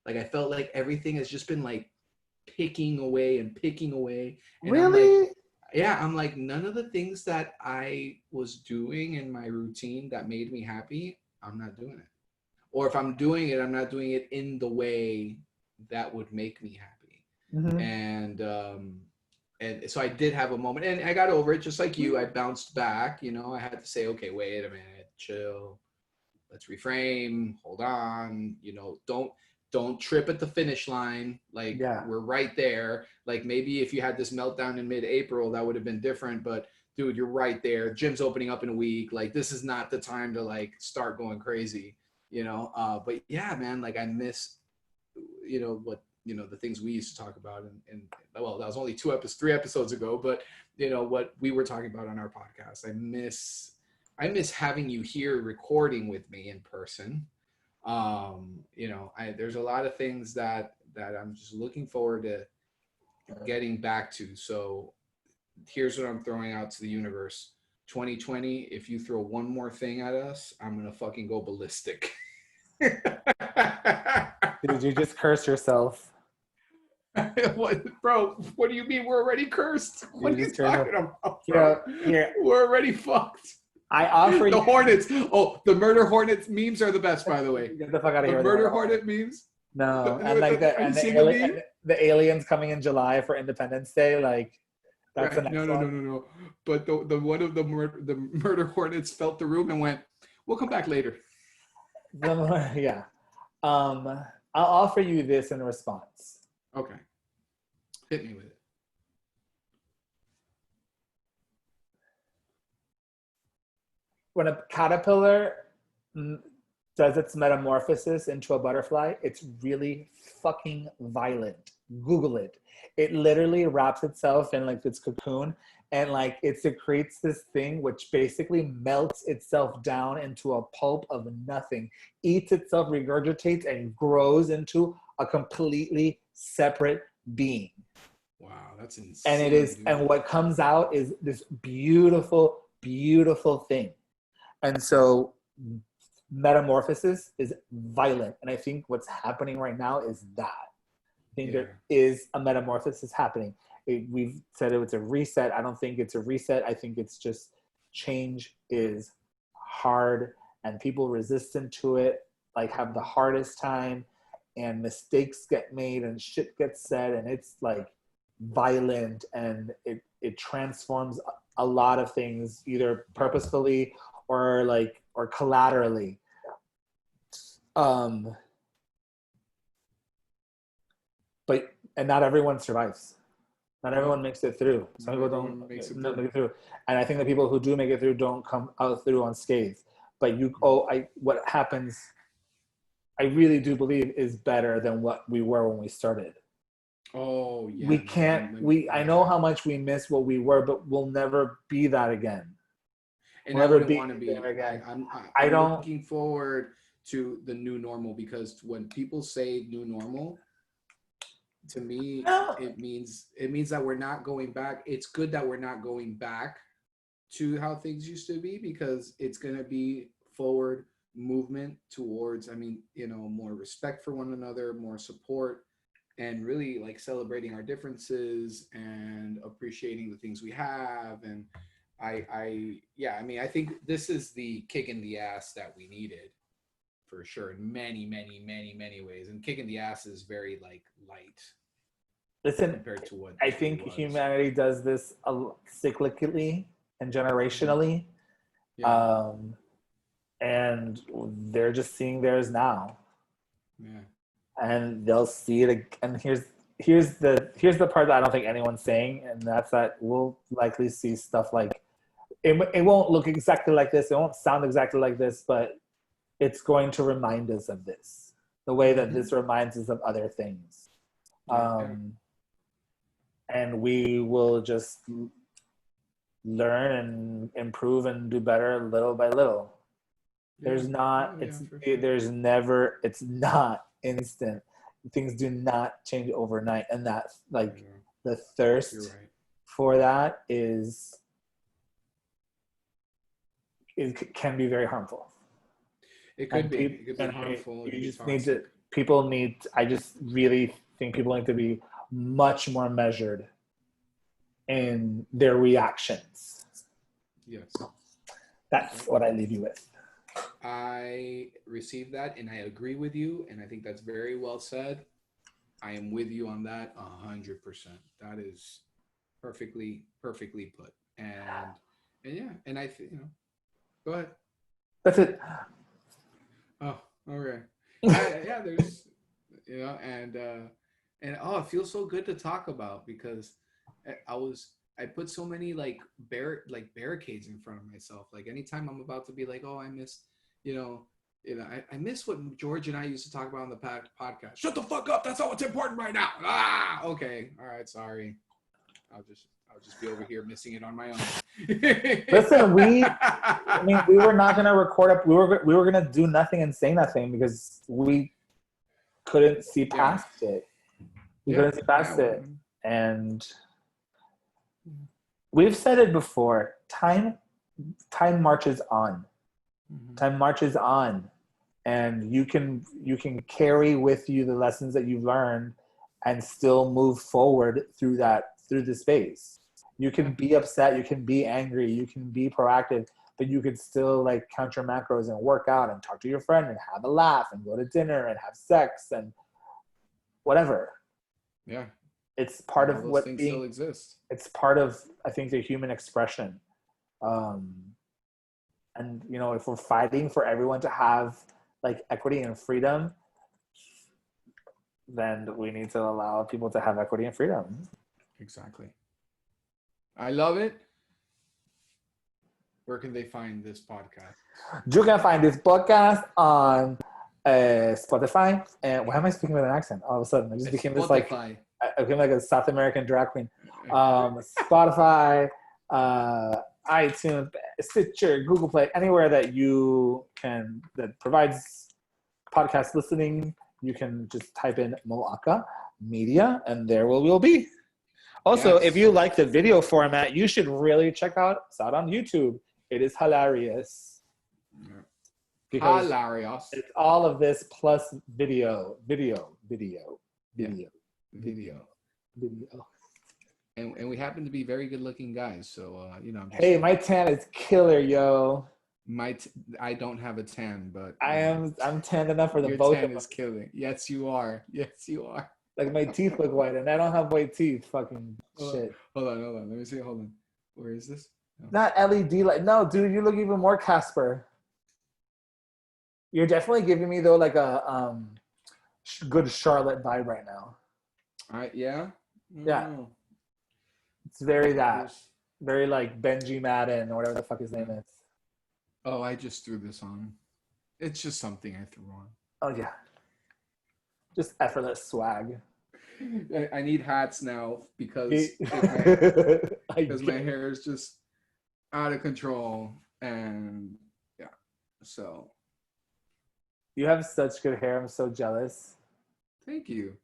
Like I felt like everything has just been like picking away and picking away. And I'm like, really? yeah, I'm like, none of the things that I was doing in my routine that made me happy, I'm not doing it. Or if I'm doing it, I'm not doing it in the way that would make me happy. Mm-hmm. And so I did have a moment, and I got over it just like you. I bounced back. I had to say, okay, wait a minute, chill, let's reframe, hold on. Don't trip at the finish line. Like Yeah. we're right there. Like maybe if you had this meltdown in mid-April, that would have been different. But dude, you're right there. Gym's opening up in a week. Like this is not the time to like start going crazy. But yeah, man, like I miss, what the things we used to talk about, and well, that was only 3 episodes ago, but what we were talking about on our podcast. I miss having you here recording with me in person. There's a lot of things that I'm just looking forward to getting back to. So here's what I'm throwing out to the universe. 2020, if you throw one more thing at us, I'm gonna fucking go ballistic. Did you just curse yourself? What, bro? What do you mean we're already cursed? What You are you just curse talking about, bro? Here. We're already fucked. I offer The you. Hornets. Oh, the murder Hornets memes are the best, by the way. Get the fuck out of The here. murder Hornet memes. No, and like Have you seen the meme? and the aliens coming in July for Independence Day, like that's the Right. next No, no, no, one. no, no. But the one of the murder Hornets felt the room and went, "We'll come back later." Yeah. I'll offer you this in response. Okay. Hit me with it. When a caterpillar does its metamorphosis into a butterfly, it's really fucking violent. Google it. It literally wraps itself in like this cocoon and like it secretes this thing which basically melts itself down into a pulp of nothing, eats itself, regurgitates, and grows into a completely separate being. Wow, that's insane. And it is, dude. and what comes out is this beautiful, beautiful thing. And so metamorphosis is violent. And I think what's happening right now is that. I think there is a metamorphosis happening. We've said it's a reset. I don't think it's a reset. I think it's just change is hard and people resistant to it, like have the hardest time and mistakes get made and shit gets said and it's like violent and it transforms a lot of things either purposefully or collaterally. But not everyone survives. Not everyone makes it through. Some people don't make it through. And I think the people who do make it through don't come out through unscathed. But what happens I really do believe is better than what we were when we started. Oh yeah, We man. can't, I know how much we miss what we were, but we'll never be that again. And We'll I never wouldn't be want to there be. again. I I'm don't, looking forward to the new normal, because when people say new normal, to me it means that we're not going back. It's good that we're not going back to how things used to be, because it's going to be forward movement towards, I mean, more respect for one another, more support, and really like celebrating our differences and appreciating the things we have. And yeah, I mean, I think this is the kick in the ass that we needed for sure in many, many, many, many ways. And kick in the ass is very like light listen, compared to what I this really think was. humanity does this cyclically and generationally. Yeah, And they're just seeing theirs now. yeah, And they'll see it. And here's the part that I don't think anyone's saying, and that's that we'll likely see stuff like it won't look exactly like this, it won't sound exactly like this, but it's going to remind us of this, the way that this reminds us of other things. yeah. And we will just learn and improve and do better little by little. There's not, there's never, it's not instant. Things do not change overnight. And that's like the thirst for that it can be very harmful. It could be. It could be harmful. You just need to, I just really think people need to be much more measured in their reactions. Yes. That's what I leave you with. I received that and I agree with you. And I think that's very well said. I am with you on that 100%. That is perfectly put. And yeah, and go ahead. That's it. Oh, okay. Yeah, there's, and oh, it feels so good to talk about, because I put so many like barricades in front of myself. Like anytime I'm about to be like, oh, I miss, I miss what George and I used to talk about on the podcast. Shut the fuck up. That's not what's important right now. Ah, okay. All right. Sorry. I'll just be over here missing it on my own. Listen, we were not going to record up. We were going to do nothing and say nothing because we couldn't see past it. We couldn't see past it. And we've said it before. Time marches on. Time marches on, and you can carry with you the lessons that you've learned and still move forward through the space. You can be upset, you can be angry, you can be proactive, but you can still like count your macros and work out and talk to your friend and have a laugh and go to dinner and have sex and whatever. Yeah. It's part of what things still exist. It's part of, I think, the human expression. And if we're fighting for everyone to have like equity and freedom, then we need to allow people to have equity and freedom. Exactly. I love it. Where can they find this podcast? You can find this podcast on Spotify. And why am I speaking with an accent? All of a sudden, I just became this like I became like a South American drag queen. Spotify, iTunes, Stitcher, Google Play, anywhere that that provides podcast listening, you can just type in MOACA Media, and there we'll be. Also, if you like the video format, you should really check out out on YouTube. It is hilarious. Because hilarious. It's all of this plus video. And we happen to be very good looking guys, so hey, my tan is killer, yo. I don't have a tan, but I'm tanned enough for the your both tan of us. is killing. Yes, you are. Like my teeth look white, and I don't have white teeth. Fucking shit. Hold on. Let me see. Hold on. Where is this? No. Not LED light. No, dude, you look even more Casper. You're definitely giving me though like a good Charlotte vibe right now. All right. Yeah. Yeah. It's very very like Benji Madden or whatever the fuck his name is. Oh, I just threw this on. It's just something I threw on. Oh yeah, just effortless swag. I need hats now because I because my get it. hair is just out of control, and yeah, so You have such good hair. I'm so jealous. thank you.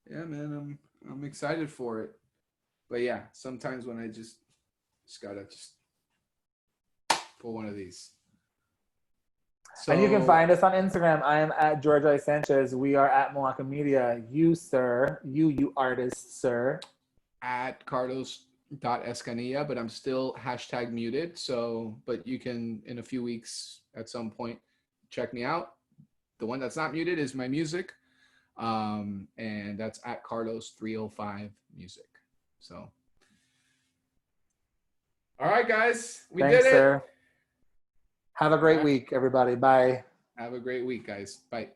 Yeah, man, I'm excited for it. But yeah, sometimes when I just gotta just pull one of these. And you can So find us on Instagram. I am at George I. Sanchez. We are at MOACA Media. You, sir, you artist, sir. at Carlos.escanilla, but I'm still hashtag muted. So, but you can in a few weeks at some point check me out. The one that's not muted is my music. And that's at Carlos 305 music. So, all right, guys, we did Thanks, it. sir. Have a All great right. week, everybody. Bye. Have a great week, guys. Bye.